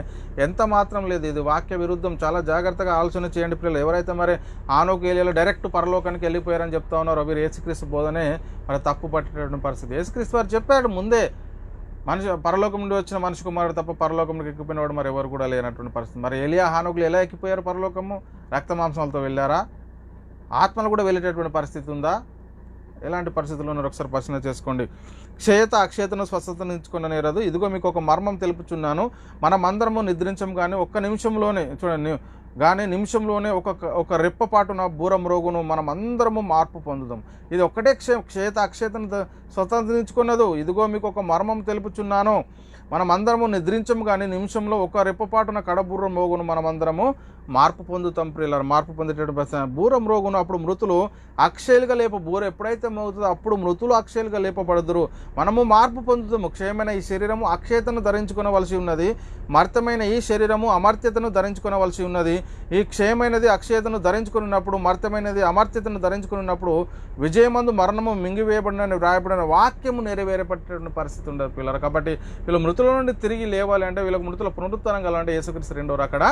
ఎంత మాత్రం లేదు. ఇది వాక్య విరుద్ధం. చాలా జాగ్రత్తగా ఆలోచన చేయండి పిల్లలు. ఎవరైతే మరి హానోకు ఏలియాలు డైరెక్ట్ పరలోకానికి వెళ్ళిపోయారని చెప్తా ఉన్నారో వీరు యేసుక్రీస్తు బోధనే మరి తప్పు పట్టేటటువంటి పరిస్థితి. యేసుక్రీస్తు వారు చెప్పాడు ముందే, పరలోకం నుండి వచ్చిన మనిషి కుమారుడు తప్ప పరలోకంలోకి ఎక్కిపోయినవాడు మరి ఎవరు కూడా లేనటువంటి పరిస్థితి. మరి ఏలియా హానోకులు ఎలా ఎక్కిపోయారు పరలోకము? రక్త మాంసాలతో వెళ్ళారా? ఆత్మలు కూడా వెళ్ళేటటువంటి పరిస్థితి ఉందా? ఎలాంటి పరిస్థితుల్లో ఉన్నారు ఒకసారి పరిశీలన చేసుకోండి. అక్షయతను స్వస్థతను ఎంచుకున్న నేరదు. ఇదిగో మీకు ఒక మర్మం తెలుపుచున్నాను, మనమందరము నిద్రించం కానీ ఒక్క నిమిషంలోనే చూడండి నిమిషంలోనే ఒక రెప్పపాటున బూర మ్రోగును మనం అందరము మార్పు పొందుదాం. ఇది ఒక్కటే అక్షయతను స్వతంత్రించుకున్నదు. ఇదిగో మీకు ఒక మర్మం తెలుపుచున్నాను, మనమందరము నిద్రించము కానీ నిమిషంలో ఒక రెప్పపాటున కడబుర్ర మోగును మనమందరము మార్పు పొందుతాం ప్రియులారా. మార్పు పొందేటటువంటి బూర మ్రోగును అప్పుడు మృతులు అక్షయులుగా బూర ఎప్పుడైతే మోగుతుందో అప్పుడు మృతులు అక్షయులుగా లేపబడదురు. మనము మార్పు పొందుతాము. క్షయమైన ఈ శరీరము అక్షయతను ధరించుకొనవలసి ఉన్నది, మర్త్యమైన ఈ శరీరము అమర్త్యతను ధరించుకొనవలసి ఉన్నది. ఈ క్షయమైనది అక్షయతను ధరించుకున్నప్పుడు, మర్త్యమైనది అమర్త్యతను ధరించుకున్నప్పుడు విజయమందు మరణము మింగివేయబడినని వ్రాయబడిన వాక్యము నెరవేరబడేటువంటి పరిస్థితి ఉండదు పిల్లలు. కాబట్టి వీళ్ళు మృతుల నుండి తిరిగి లేవాలి అంటే, వీళ్ళకి మృతుల పునరుత్థానం కలాలంటే యేసుక్రీస్తు రెండో రాకడ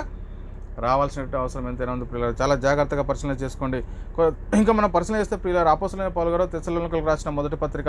రావాల్సిన అవసరం ఎంతైనా ఉంది పిల్లలు. చాలా జాగ్రత్తగా పరిశీలన చేసుకోండి. ఇంకా మనం పరిశీలన చేస్తే పిల్లలు అపోస్తలులైన పౌలు గారు తెస్సలోనికీయులకు రాసిన మొదటి పత్రిక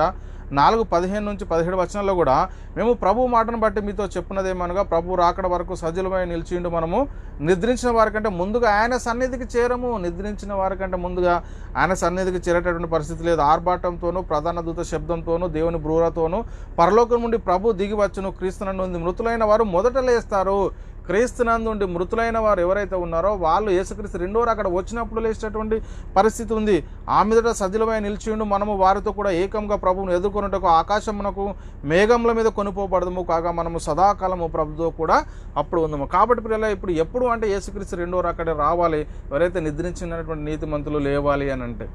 4:15-17 వచనాల్లో కూడా మేము ప్రభు మాటను బట్టి మీతో చెప్పున్నదేమనగా ప్రభు రాకడ వరకు సజీలమై నిలిచిండు. మనము నిద్రించిన వారికంటే ముందుగా ఆయన సన్నిధికి చేరము. నిద్రించిన వారికంటే ముందుగా ఆయన సన్నిధికి చేరేటటువంటి పరిస్థితి లేదు. ఆర్భాటంతోనూ ప్రధాన దూత శబ్దంతోనూ దేవుని బ్రూరతోనూ పరలోకం నుండి ప్రభు దిగి వచ్చును. క్రీస్తునందు మృతులైన వారు మొదట లేస్తారు. క్రీస్తునందు మృతులైన వారు ఎవరైతే ఉన్నారో వాళ్ళు యేసుక్రీస్తు రెండో రాకడ వచ్చినప్పుడు లేచేటటువంటి పరిస్థితి ఉంది. ఆ మీదట సజీలమై నిలిచిండు. మనము వారితో కూడా ఏకంగా ప్రభువును ఎదుర్కొనుటకు ఆకాశమునకు మేఘముల మీద కొనుపోబడము కాగా మనము సదాకాలము ప్రభుతో కూడా అప్పుడు ఉందము. కాబట్టి పిల్లలు ఇప్పుడు ఎప్పుడు అంటే యేసుక్రీస్తు రెండో రాకడ రావాలి. ఎవరైతే నిద్రించినటువంటి నీతిమంతులు లేవాలి అని అంటే,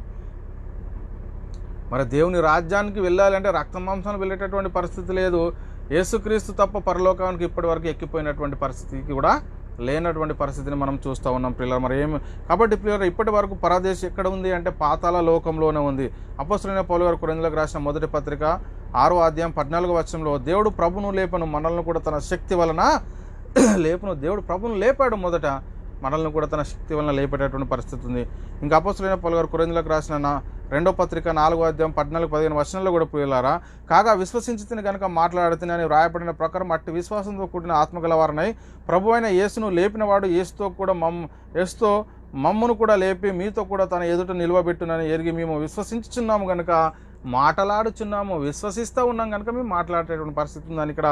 మరి దేవుని రాజ్యానికి వెళ్ళాలి అంటే రక్తమాంసాలు వెళ్ళేటటువంటి పరిస్థితి లేదు. యేసుక్రీస్తు తప్ప పరలోకానికి ఇప్పటి వరకు ఎక్కిపోయినటువంటి పరిస్థితికి కూడా లేనటువంటి పరిస్థితిని మనం చూస్తూ ఉన్నాం పిల్లలు. మరి ఏమి కాబట్టి పిల్లలు ఇప్పటి వరకు పరదేశం ఎక్కడ ఉంది అంటే పాతాళ లోకంలోనే ఉంది. అపోస్తలులైన పౌలు గారు కొరింథీయులకు రాసిన మొదటి పత్రిక 6:14 వచనంలో దేవుడు ప్రభును లేపను, మనల్ని కూడా తన శక్తి వలన లేపను. దేవుడు ప్రభును లేపాడు, మొదట మనల్ని కూడా తన శక్తి వలన లేపేటటువంటి పరిస్థితి ఉంది. ఇంకా అపోస్తలులైన పౌలు గారు కొరింథీయులకు రాసిన రెండో పత్రిక 4:14-15 వచనంలో కూడా ప్రియులారా, కాగా విశ్వసించితిని కనుక మాట్లాడుతున్నానని వ్రాయబడిన ప్రకారం అట్టి విశ్వాసంతో కూడిన ఆత్మగలవారనై ప్రభు అయిన యేసును లేపినవాడు యేసుతో మమ్మను కూడా లేపి మీతో కూడా తన ఎదుట నిలవబెట్టునని ఎరిగి మేము విశ్వసించుచున్నాము కనుక మాట్లాడుచున్నాము. విశ్వసిస్తూ ఉన్నాం కనుక మేము మాట్లాడేటువంటి పరిస్థితి ఉందని ఇక్కడ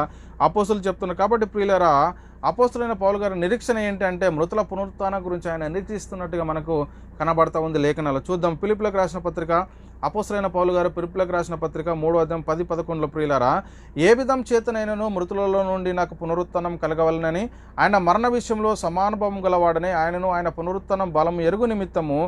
అపోస్తులు చెప్తున్నారు. కాబట్టి ప్రియులారా, అపోస్తులైన పౌలు గారి నిరీక్షణ ఏంటంటే మృతుల పునరుత్థానం గురించి ఆయన నిరీక్షిస్తున్నట్టుగా మనకు కనబడతా ఉంది లేఖనాలు. చూద్దాం. ఫిలిప్పీయులకు రాసిన పత్రిక, అపోస్తలులైన పౌలు గారు ఫిలిప్పీయులకు రాసిన పత్రిక 3:10-11 ప్రియులారా, ఏ విధం చేతనైనను మృతులలో నుండి నాకు పునరుత్థానం కలగవలనని ఆయన మరణ విషయంలో సమానుభవం గలవాడని ఆయనను ఆయన పునరుత్థానం బలము ఎరుగు నిమిత్తము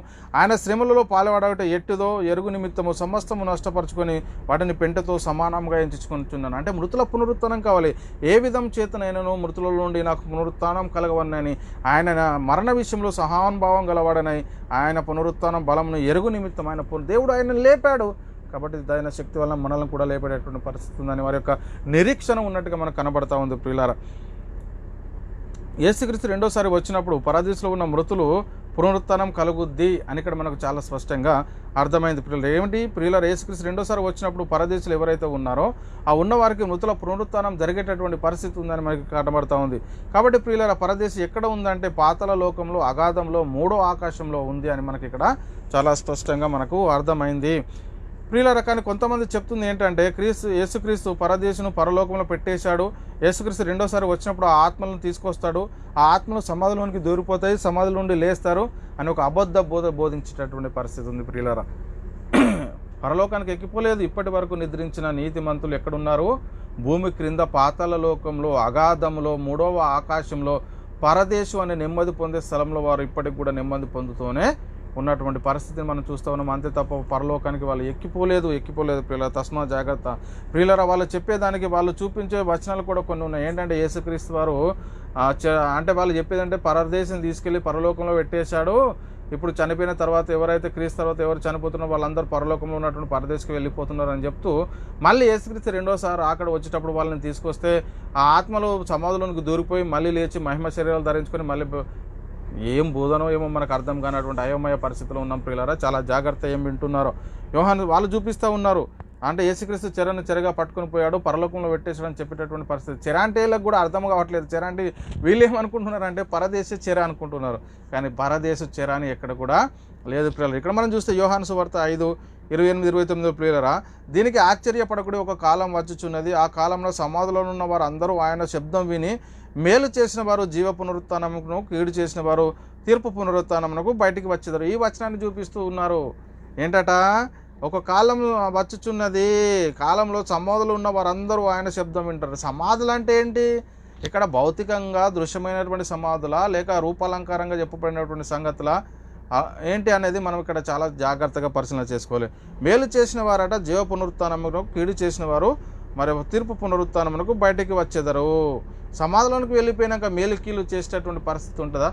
ఆయన శ్రమలలో పాల్పడట ఎట్టుదో ఎరుగు నిమిత్తము సమస్తము నష్టపరుచుకొని వాటిని పెంటతో సమానంగా ఎంచుకుంటున్నాను. అంటే మృతుల పునరుత్థానం కావాలి. ఏ విధం చేతనైనను మృతుల నుండి నాకు పునరుత్థానం కలగవలనని ఆయన మరణ విషయంలో సహానుభావం గలవాడని ఆయన పునరుత్థానం బలమును ఎరుగు నిమిత్తం దేవుడు ఆయన లేపాడు. కాబట్టి ఆయన శక్తి వలన మనల్ని కూడా లేపేటటువంటి పరిస్థితి ఉందని వారి యొక్క నిరీక్షణ ఉన్నట్టుగా మనకు కనబడతా ఉంది ప్రియులారా. యేసుక్రీస్తు రెండోసారి వచ్చినప్పుడు పరదేశంలో ఉన్న మృతులు పునరుత్థానం కలుగుద్ది అని ఇక్కడ మనకు చాలా స్పష్టంగా అర్థమైంది ప్రియులు. ఏమిటి ప్రియులారా, యేసుక్రీస్తు రెండోసారి వచ్చినప్పుడు పరదేశులు ఎవరైతే ఉన్నారో ఆ ఉన్న వారికి మృతుల పునరుత్థానం జరిగేటటువంటి పరిస్థితి ఉందని మనకి కనబడతా ఉంది. కాబట్టి ప్రియులారా, పరదేశం ఎక్కడ ఉందంటే పాతాళ లోకంలో అగాధంలో 3వ ఆకాశంలో ఉంది అని మనకి ఇక్కడ చాలా స్పష్టంగా మనకు అర్థమైంది ప్రియులారా. కానీ కొంతమంది చెప్తుంది ఏంటంటే యేసుక్రీస్తు పరదేశును పరలోకంలో పెట్టేశాడు, యేసుక్రీస్తు రెండోసారి వచ్చినప్పుడు ఆ ఆత్మలను తీసుకొస్తాడు, ఆ ఆత్మలు సమాధిలోనికి దూరిపోతాయి, సమాధుల నుండి లేస్తారు అని ఒక అబద్ధ బోధించేటటువంటి పరిస్థితి ఉంది ప్రియులారా. పరలోకానికి ఎక్కిపోలేదు. ఇప్పటి వరకు నిద్రించిన నీతిమంతులు ఎక్కడున్నారు? భూమి క్రింద పాతాళ లోకంలో అగాధంలో 3వ ఆకాశంలో పరదేశం అనే నెమ్మది పొందే స్థలంలో వారు ఇప్పటికి కూడా నెమ్మది పొందుతూనే ఉన్నటువంటి పరిస్థితిని మనం చూస్తూ ఉన్నాం. అంతే తప్ప పరలోకానికి వాళ్ళు ఎక్కిపోలేదు ప్రియుల. తస్మా జాగ్రత్త ప్రియులరా. వాళ్ళు చెప్పేదానికి వాళ్ళు చూపించే వచనాలు కూడా కొన్ని ఉన్నాయి. ఏంటంటే యేసుక్రీస్తు వారు అంటే వాళ్ళు చెప్పేదంటే పరదేశం తీసుకెళ్ళి పరలోకంలో పెట్టేశాడు, ఇప్పుడు చనిపోయిన తర్వాత ఎవరైతే క్రీస్తు తర్వాత ఎవరు చనిపోతున్నారో వాళ్ళందరూ పరలోకంలో ఉన్నటువంటి పరదేశకు వెళ్ళిపోతున్నారు అని చెప్తూ మళ్ళీ యేసుక్రీస్తు రెండోసారి అక్కడ వచ్చేటప్పుడు వాళ్ళని తీసుకొస్తే ఆ ఆత్మలు సమాధులోనికి దూరిపోయి మళ్ళీ లేచి మహిమ శరీరాలు ధరించుకొని మళ్ళీ ఏం బోధనో ఏమో మనకు అర్థం కానటువంటి అయోమయ పరిస్థితిలో ఉన్నాం ప్రియులారా. చాలా జాగ్రత్త ఏం వింటున్నారో. యోహాను వాళ్ళు చూపిస్తూ ఉన్నారు అంటే యేసుక్రీస్తు చెరగా పట్టుకుని పోయాడు, పరలోకంలో పెట్టేసాడని చెప్పేటటువంటి పరిస్థితి. చెర అంటే వీళ్ళకి కూడా అర్థం కావట్లేదు. చెర అంటే వీళ్ళు ఏమనుకుంటున్నారు అంటే పరదేశ చెర అనుకుంటున్నారు, కానీ పరదేశ చెర అని ఎక్కడ కూడా లేదు ప్రియులారా. ఇక్కడ మనం చూస్తే యోహాను సువార్త 5:28-29 ప్రియులారా, దీనికి ఆశ్చర్యపడకూడదు ఒక కాలం వచ్చుచున్నది, ఆ కాలంలో సమాధిలో ఉన్న వారు అందరూ ఆయన శబ్దం విని మేలు చేసిన వారు జీవ పునరుత్థానమును, కీడు చేసిన వారు తీర్పు పునరుత్థానమునకు బయటికి వచ్చేదారు. ఈ వచనాన్ని చూపిస్తూ ఉన్నారు. ఏంటట? ఒక కాలం వచ్చుచున్నది, కాలంలో సమాధులు ఉన్న వారందరూ ఆయన శబ్దం వింటారు. సమాధులు అంటే ఏంటి? ఇక్కడ భౌతికంగా దృశ్యమైనటువంటి సమాధులా లేక రూపాలంకారంగా చెప్పబడినటువంటి సంగతులా ఏంటి అనేది మనం ఇక్కడ చాలా జాగ్రత్తగా పరిశీలన చేసుకోవాలి. మేలు చేసిన వారట జీవ పునరుత్థానమునకు, కీడు చేసిన వారు మరి తీర్పు పునరుత్థానమునకు బయటికి వచ్చేదరు. సమాధిలోనికి వెళ్ళిపోయినాక మేలు కీళ్ళు చేసేటటువంటి పరిస్థితి ఉంటుందా?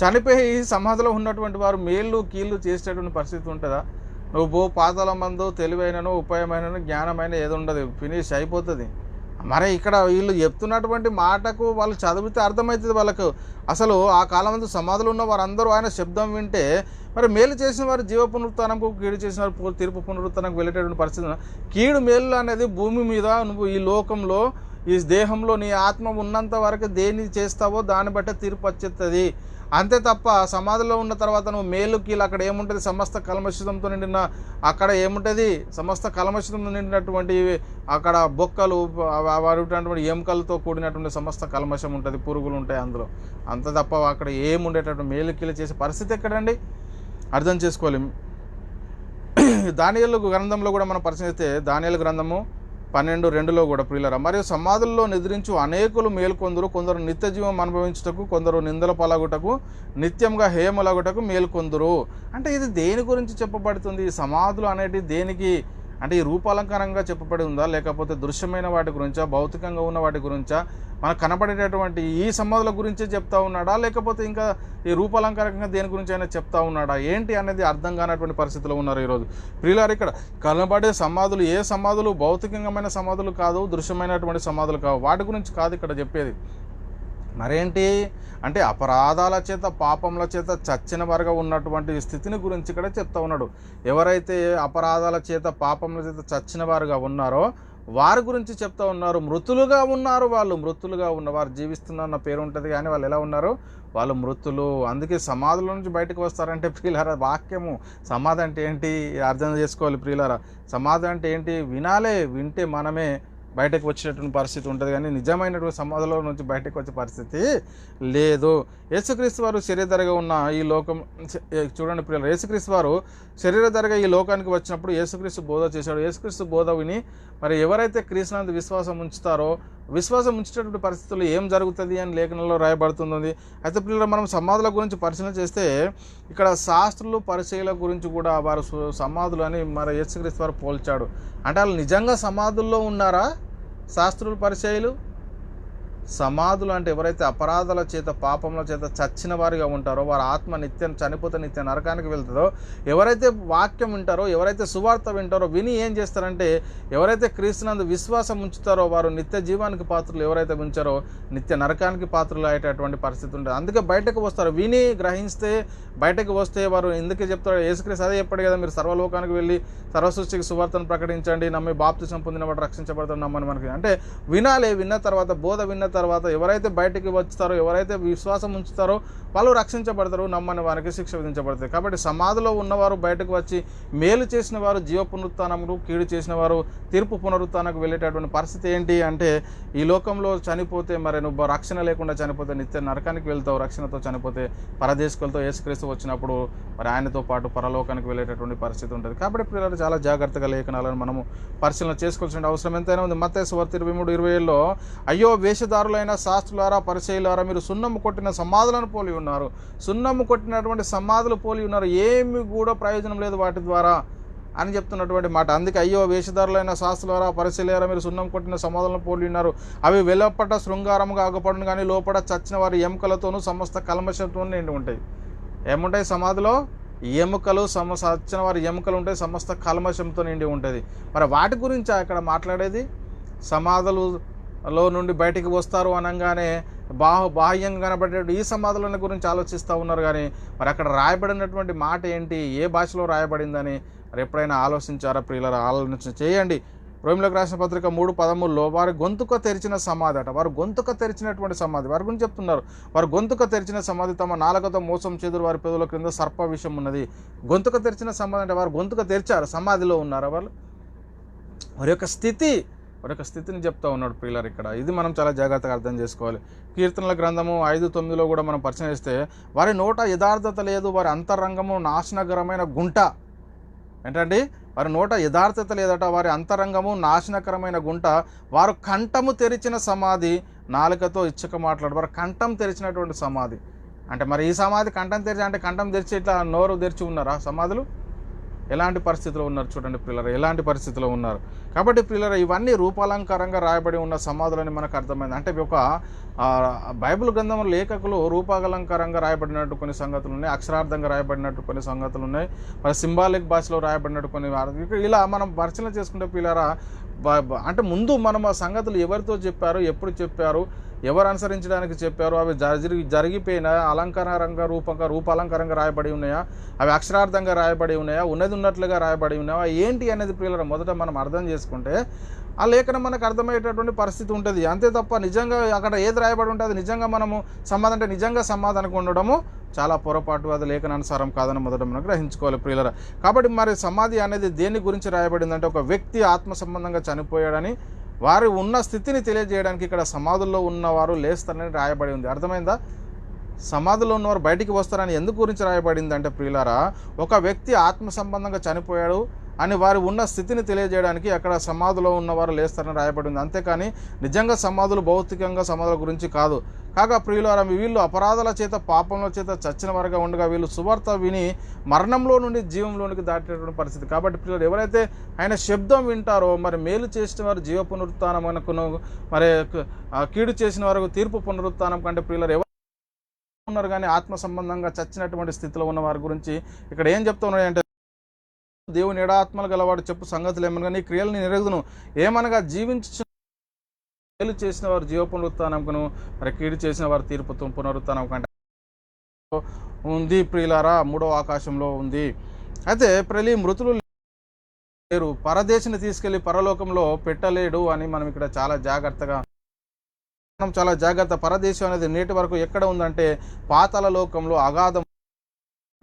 చనిపోయి సమాధిలో ఉన్నటువంటి వారు మేళ్ళు కీళ్ళు చేసేటటువంటి పరిస్థితి ఉంటుందా? నువ్వు పాతాళ మందు తెలివైనను ఉపాయమైనను జ్ఞానమైన ఏది ఉండదు, ఫినిష్ అయిపోతుంది. మరి ఇక్కడ వీళ్ళు చెప్తున్నటువంటి మాటకు వాళ్ళు చదివితే అర్థమవుతుంది వాళ్ళకు. అసలు ఆ కాలం సమాధులు ఉన్న వారందరూ ఆయన శబ్దం వింటే మరి మేలు చేసిన వారు జీవ పునరుత్థానంకు, కీడు చేసిన వారు తీర్పు పునరుత్థానంకు వెళ్ళేటటువంటి పరిస్థితి. కీడు మేలు అనేది భూమి మీద నువ్వు ఈ లోకంలో ఈ దేహంలో నీ ఆత్మ ఉన్నంత వరకు దేన్ని చేస్తావో దాన్ని బట్టే తీర్పు వచ్చేస్తుంది. అంతే తప్ప సమాధిలో ఉన్న తర్వాత నువ్వు మేలు కీళ్ళు అక్కడ ఏముంటుంది, సమస్త కల్మషితంతో నిండిన అక్కడ ఏముంటుంది, సమస్త కల్మషితంతో నిండినటువంటి అక్కడ బొక్కలు వాడినటువంటి ఎముకలతో కూడినటువంటి సమస్త కల్మషం ఉంటుంది, పురుగులు ఉంటాయి అందులో. అంత తప్ప అక్కడ ఏముండేటటువంటి మేలు కీళ్ళు చేసే పరిస్థితి ఎక్కడండి? అర్థం చేసుకోవాలి. దానియేలు గ్రంథంలో కూడా మనం పరిశీలిస్తే దానియేలు గ్రంథము 12:2లో కూడా ప్రియులరా, మరియు సమాధుల్లో నిద్రించు అనేకులు మేల్కొందరు, కొందరు నిత్య జీవం అనుభవించుటకు, కొందరు నిందల పాలగుటకు, నిత్యంగా హేమలగుటకు మేల్కొందరు. అంటే ఇది దేని గురించి చెప్పబడుతుంది? ఈ సమాధులు అనేటివి దేనికి అంటే ఈ రూపాలంకారంగా చెప్పబడి ఉందా, లేకపోతే దృశ్యమైన వాటి గురించా, భౌతికంగా ఉన్న వాటి గురించా, మనకు కనబడేటటువంటి ఈ సమాధుల గురించే చెప్తా ఉన్నాడా, లేకపోతే ఇంకా ఈ రూపాలంకారంగా దేని గురించి అయినా చెప్తా ఉన్నాడా, ఏంటి అనేది అర్థం కానటువంటి పరిస్థితిలో ఉన్నారు ఈరోజు ప్రియులారు. ఇక్కడ కనబడే సమాధులు ఏ సమాధులు భౌతికమైన సమాధులు కాదు, దృశ్యమైనటువంటి సమాధులు కావు, వాటి గురించి కాదు ఇక్కడ చెప్పేది. మరేంటి అంటే అపరాధాల చేత పాపముల చేత చచ్చిన వారుగా ఉన్నటువంటి స్థితిని గురించి ఇక్కడ చెప్తా ఉన్నాడు. ఎవరైతే అపరాధాల చేత పాపముల చేత చచ్చిన వారుగా ఉన్నారో వారి గురించి చెప్తా ఉన్నారు. మృతులుగా ఉన్నారు, వాళ్ళు మృతులుగా ఉన్నవారు. జీవిస్తున్న పేరు ఉంటుంది కానీ వాళ్ళు ఎలా ఉన్నారు, వాళ్ళు మృతులు. అందుకే సమాధుల నుంచి బయటకు వస్తారంటే ప్రియులారా, వాక్యము సమాధి అంటే ఏంటి అర్థం చేసుకోవాలి ప్రియులారా. సమాధి అంటే ఏంటి వినాలే, వింటే మనమే బయటకు వచ్చేటటువంటి పరిస్థితి ఉంటుంది కానీ నిజమైనటువంటి సమాధిలో నుంచి బయటకు వచ్చే పరిస్థితి లేదు. యేసుక్రీస్తు వారు శరీరధరగా ఉన్న ఈ లోకం చూడండి ప్రియులు, యేసుక్రీస్తు వారు శరీరధరగా ఈ లోకానికి వచ్చినప్పుడు యేసుక్రీస్తు బోధ చేశాడు. యేసుక్రీస్తు బోధ విని మరి ఎవరైతే క్రీస్తునందు విశ్వాసం ఉంచుతారో, విశ్వాసం ఉంచేటటువంటి పరిస్థితుల్లో ఏం జరుగుతుంది అని లేఖనంలో రాయబడుతుంది. అయితే పిల్లలు మనం సమాధుల గురించి పరిశీలన చేస్తే ఇక్కడ శాస్త్రులు పరిచయాల గురించి కూడా వారు సమాధులు అని మరి యేసుక్రీస్తు వారు పోల్చాడు. అంటే వాళ్ళు నిజంగా సమాధుల్లో ఉన్నారా శాస్త్రులు పరిచయాలు? సమాధులు అంటే ఎవరైతే అపరాధాల చేత పాపముల చేత చచ్చిన వారిగా ఉంటారో, వారి ఆత్మ నిత్యం చనిపోతే నిత్య నరకానికి వెళ్తుందో, ఎవరైతే వాక్యం వింటారో, ఎవరైతే సువార్త వింటారో, విని ఏం చేస్తారంటే ఎవరైతే క్రీస్తునందు విశ్వాసం ఉంచుతారో వారు నిత్య జీవానికి పాత్రలు, ఎవరైతే ఉంచారో నిత్య నరకానికి పాత్రలు అయ్యేటటువంటి పరిస్థితి ఉంటుంది. అందుకే బయటకు వస్తారు, విని గ్రహిస్తే బయటకు వస్తే వారు ఎందుకే చెప్తారు, యేసుక్రీస్తు అదే చెప్పాడు కదా, మీరు సర్వలోకానికి వెళ్ళి సర్వసృష్టికి సువార్తను ప్రకటించండి, నమ్మి బాప్తిసం పొందిన వాడు రక్షించబడతాడు నమ్మని మనకి. అంటే వినాలి, విన్న తర్వాత బోధ విన్న తర్వాత ఎవరైతే బయటికి వచ్చుతారో, ఎవరైతే విశ్వాసం ఉంచుతారో వాళ్ళు రక్షించబడతారు, నమ్మని వారికి శిక్ష విధించబడతాయి. కాబట్టి సమాధిలో ఉన్నవారు బయటకు వచ్చి మేలు చేసిన వారు జీవ పునరుత్థానములు, కీడు చేసిన వారు తీర్పు పునరుత్థానకు వెళ్ళేటటువంటి పరిస్థితి ఏంటి అంటే ఈ లోకంలో చనిపోతే మరి నువ్వు రక్షణ లేకుండా చనిపోతే నిత్య నరకానికి వెళ్తావు, రక్షణతో చనిపోతే పరదేశకు వెళ్తావు. యేసుక్రీస్తు వచ్చినప్పుడు మరి ఆయనతో పాటు పరలోకానికి వెళ్ళేటటువంటి పరిస్థితి ఉంటుంది. కాబట్టి పిల్లలు చాలా జాగ్రత్తగా లేఖనాలను మనము పరిశీలన చేసుకోవాల్సిన అవసరం ఎంతైనా ఉంది. మత్తయి సువార్త 23:27లో అయ్యో వేషధారులైన శాస్త్రులారా పరిచయులారా, మీరు సున్నము కొట్టిన సమాధులను పోలి ఉన్నారు, సున్నము కొట్టినటువంటి సమాధులు పోలి ఉన్నారు, ఏమి కూడా ప్రయోజనం లేదు వాటి ద్వారా అని చెప్తున్నటువంటి మాట. అందుకే అయ్యో వేషధారులైన శాస్త్రులారా పరిచయులారా, మీరు సున్నం కొట్టిన సమాధులను పోలి ఉన్నారు, అవి వెలుపట శృంగారముగా ఆగపడును కానీ లోపల చచ్చిన వారి ఎముకలతోనూ సమస్త కల్మషంతో నిండి ఉంటాయి. ఏముంటాయి సమాధిలో? ఎముకలు, చచ్చిన వారి ఎముకలు ఉంటాయి, సమస్త కల్మషంతో నిండి ఉంటుంది. మరి వాటి గురించి అక్కడ మాట్లాడేది? సమాధులలో నుండి బయటికి వస్తారు అనగానే బాహ్యంగా కనబడే ఈ సమాధుల గురించి ఆలోచిస్తూ ఉన్నారు కానీ మరి అక్కడ రాయబడినటువంటి మాట ఏంటి, ఏ భాషలో రాయబడిందని మరి ఎప్పుడైనా ఆలోచించారా ప్రియులారా? ఆలోచన చేయండి. రోమిలకు రాసిన పత్రిక 3:13లో వారి గొంతుక తెరిచిన సమాధి అట. వారు గొంతుక తెరిచినటువంటి సమాధి వారి గురించి చెప్తున్నారు. వారు గొంతుక తెరిచిన సమాధి, తమ నాలుకతో మోసం చేదురు, వారి పెదవుల క్రింద సర్ప విషం ఉన్నది. గొంతుక తెరిచిన సమాధి అంటే వారు గొంతుక తెరిచారు, సమాధిలో ఉన్నారా వాళ్ళు? వారి యొక్క స్థితిని చెప్తా ఉన్నాడు ప్రియులారు ఇక్కడ. ఇది మనం చాలా జాగ్రత్తగా అర్థం చేసుకోవాలి. కీర్తనల గ్రంథము 5:9లో కూడా మనం పరిశీలిస్తే వారి నోట యథార్థత లేదు, వారి అంతరంగము నాశనకరమైన గుంట. ఏంటండి వారి నోట యథార్థత లేదట, వారి అంతరంగము నాశనకరమైన గుంట, వారు కంఠము తెరిచిన సమాధి, నాలుకతో ఇచ్చక మాట్లాడు. వారు కంఠం తెరిచినటువంటి సమాధి అంటే మరి ఈ సమాధి కంఠం తెరిచి అంటే కంఠం తెరిచి ఇట్లా నోరు తెరిచి ఉన్నారా సమాధులు? ఎలాంటి పరిస్థితిలో ఉన్నారు చూడండి ప్రియులారా, ఎలాంటి పరిస్థితిలో ఉన్నారు. కాబట్టి ప్రియులారా, ఇవన్నీ రూపాలంకారంగా రాయబడి ఉన్న సమాధులని మనకు అర్థమైంది. అంటే ఒక బైబిల్ గ్రంథం లేఖకులు రూపాలంకారంగా రాయబడినట్టు కొన్ని సంగతులు ఉన్నాయి, అక్షరార్థంగా రాయబడినట్టు కొన్ని సంగతులు ఉన్నాయి, మరి సింబాలిక్ భాషలో రాయబడినట్టు కొన్ని. ఇలా మనం పరిశీలన చేసుకుంటే ప్రియులారా, అంటే ముందు మనం ఆ సంగతులు ఎవరితో చెప్పారు, ఎప్పుడు చెప్పారు, ఎవరు అనుసరించడానికి చెప్పారు, అవి జరిగిపోయినా అలంకారంగా రూపాలంకారంగా రాయబడి ఉన్నాయా, అవి అక్షరార్థంగా రాయబడి ఉన్నాయా, ఉన్నది ఉన్నట్లుగా రాయబడి ఉన్నాయా, ఏంటి అనేది ప్రియులారా మొదట మనం అర్థం చేసుకుంటే ఆ లేఖనం మనకు అర్థమయ్యేటటువంటి పరిస్థితి ఉంటుంది. అంతే తప్ప నిజంగా అక్కడ ఏది రాయబడి ఉంటుంది నిజంగా మనము సమాధానం అంటే నిజంగా సమాధానం ఉండడము చాలా పొరపాటు, అది లేఖనానుసారం కాదని మొదట మనం గ్రహించుకోవాలి ప్రియులారా. కాబట్టి మరి సమాధి అనేది దేని గురించి రాయబడిందంటే ఒక వ్యక్తి ఆత్మ సంబంధంగా చనిపోయాడని వారు ఉన్న స్థితిని తెలియజేయడానికి ఇక్కడ సమాధుల్లో ఉన్నవారు లేస్తారని రాయబడి ఉంది. అర్థమైందా? సమాధిలో ఉన్నవారు బయటికి వస్తారని ఎందుకు గురించి రాయబడింది అంటే ప్రియులారా, ఒక వ్యక్తి ఆత్మ సంబంధంగా చనిపోయాడు అని వారు ఉన్న స్థితిని తెలియజేయడానికి అక్కడ సమాధిలో ఉన్నవారు లేస్తారని రాయబడింది. అంతేకాని నిజంగా సమాధులు భౌతికంగా సమాధుల గురించి కాదు. కాగా ప్రియులారా, వీళ్ళు అపరాధాల చేత పాపంలో చేత చచ్చిన వారుగా ఉండగా వీళ్ళు సువార్త విని మరణంలో నుండి జీవంలోనికి దాటినటువంటి పరిస్థితి. కాబట్టి ప్రియులారు, ఎవరైతే ఆయన శబ్దం వింటారో మరి మేలు చేసిన వారు జీవ పునరుత్థానం అనుకును, మరి కీడు చేసిన వారు తీర్పు పునరుత్థానం కంటే ప్రియులారు ఎవరు ఉన్నారు కానీ ఆత్మ సంబంధంగా చచ్చినటువంటి స్థితిలో ఉన్న వారి గురించి ఇక్కడ ఏం చెప్తా ఉన్నాయంటే, దేవుని ఎడాత్మలు గలవాడు చెప్పు సంగతులు ఏమనగా నీ క్రియలను నెరగుదును, ఏమనగా జీవించు మేలు చేసిన వారు జీవ పునరుత్థానంకును, మరి కీడు చేసిన వారు తీర్పు పునరుత్థానం కంటే ఉంది ప్రియులారా, మూడవ ఆకాశంలో ఉంది. అయితే మృతులు లేరు, పరదేశిని తీసుకెళ్లి పరలోకంలో పెట్టలేడు అని మనం ఇక్కడ చాలా జాగ్రత్త. పరదేశం అనేది నేటి వరకు ఎక్కడ ఉందంటే పాతాళ లోకంలో అగాధం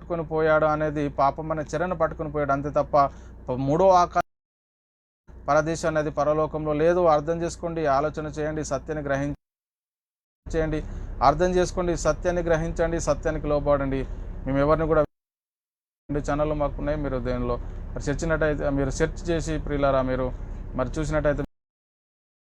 పట్టుకొని పోయాడు అనేది, పాపం అనే చెరను పట్టుకొని పోయాడు. అంతే తప్ప మూడో ఆకాశం పరదేశం అనేది పరలోకంలో లేదు. అర్థం చేసుకోండి, ఆలోచన చేయండి, సత్యాన్ని గ్రహించండి, అర్థం చేసుకోండి, సత్యాన్ని గ్రహించండి, సత్యానికి లోబడండి. మేము ఎవరిని కూడా ఛానళ్ళు మాకున్నాయి, మీరు దేనిలో మరి మీరు సెర్చ్ చేసి ప్రియులారా మీరు మరి చూసినట్టయితే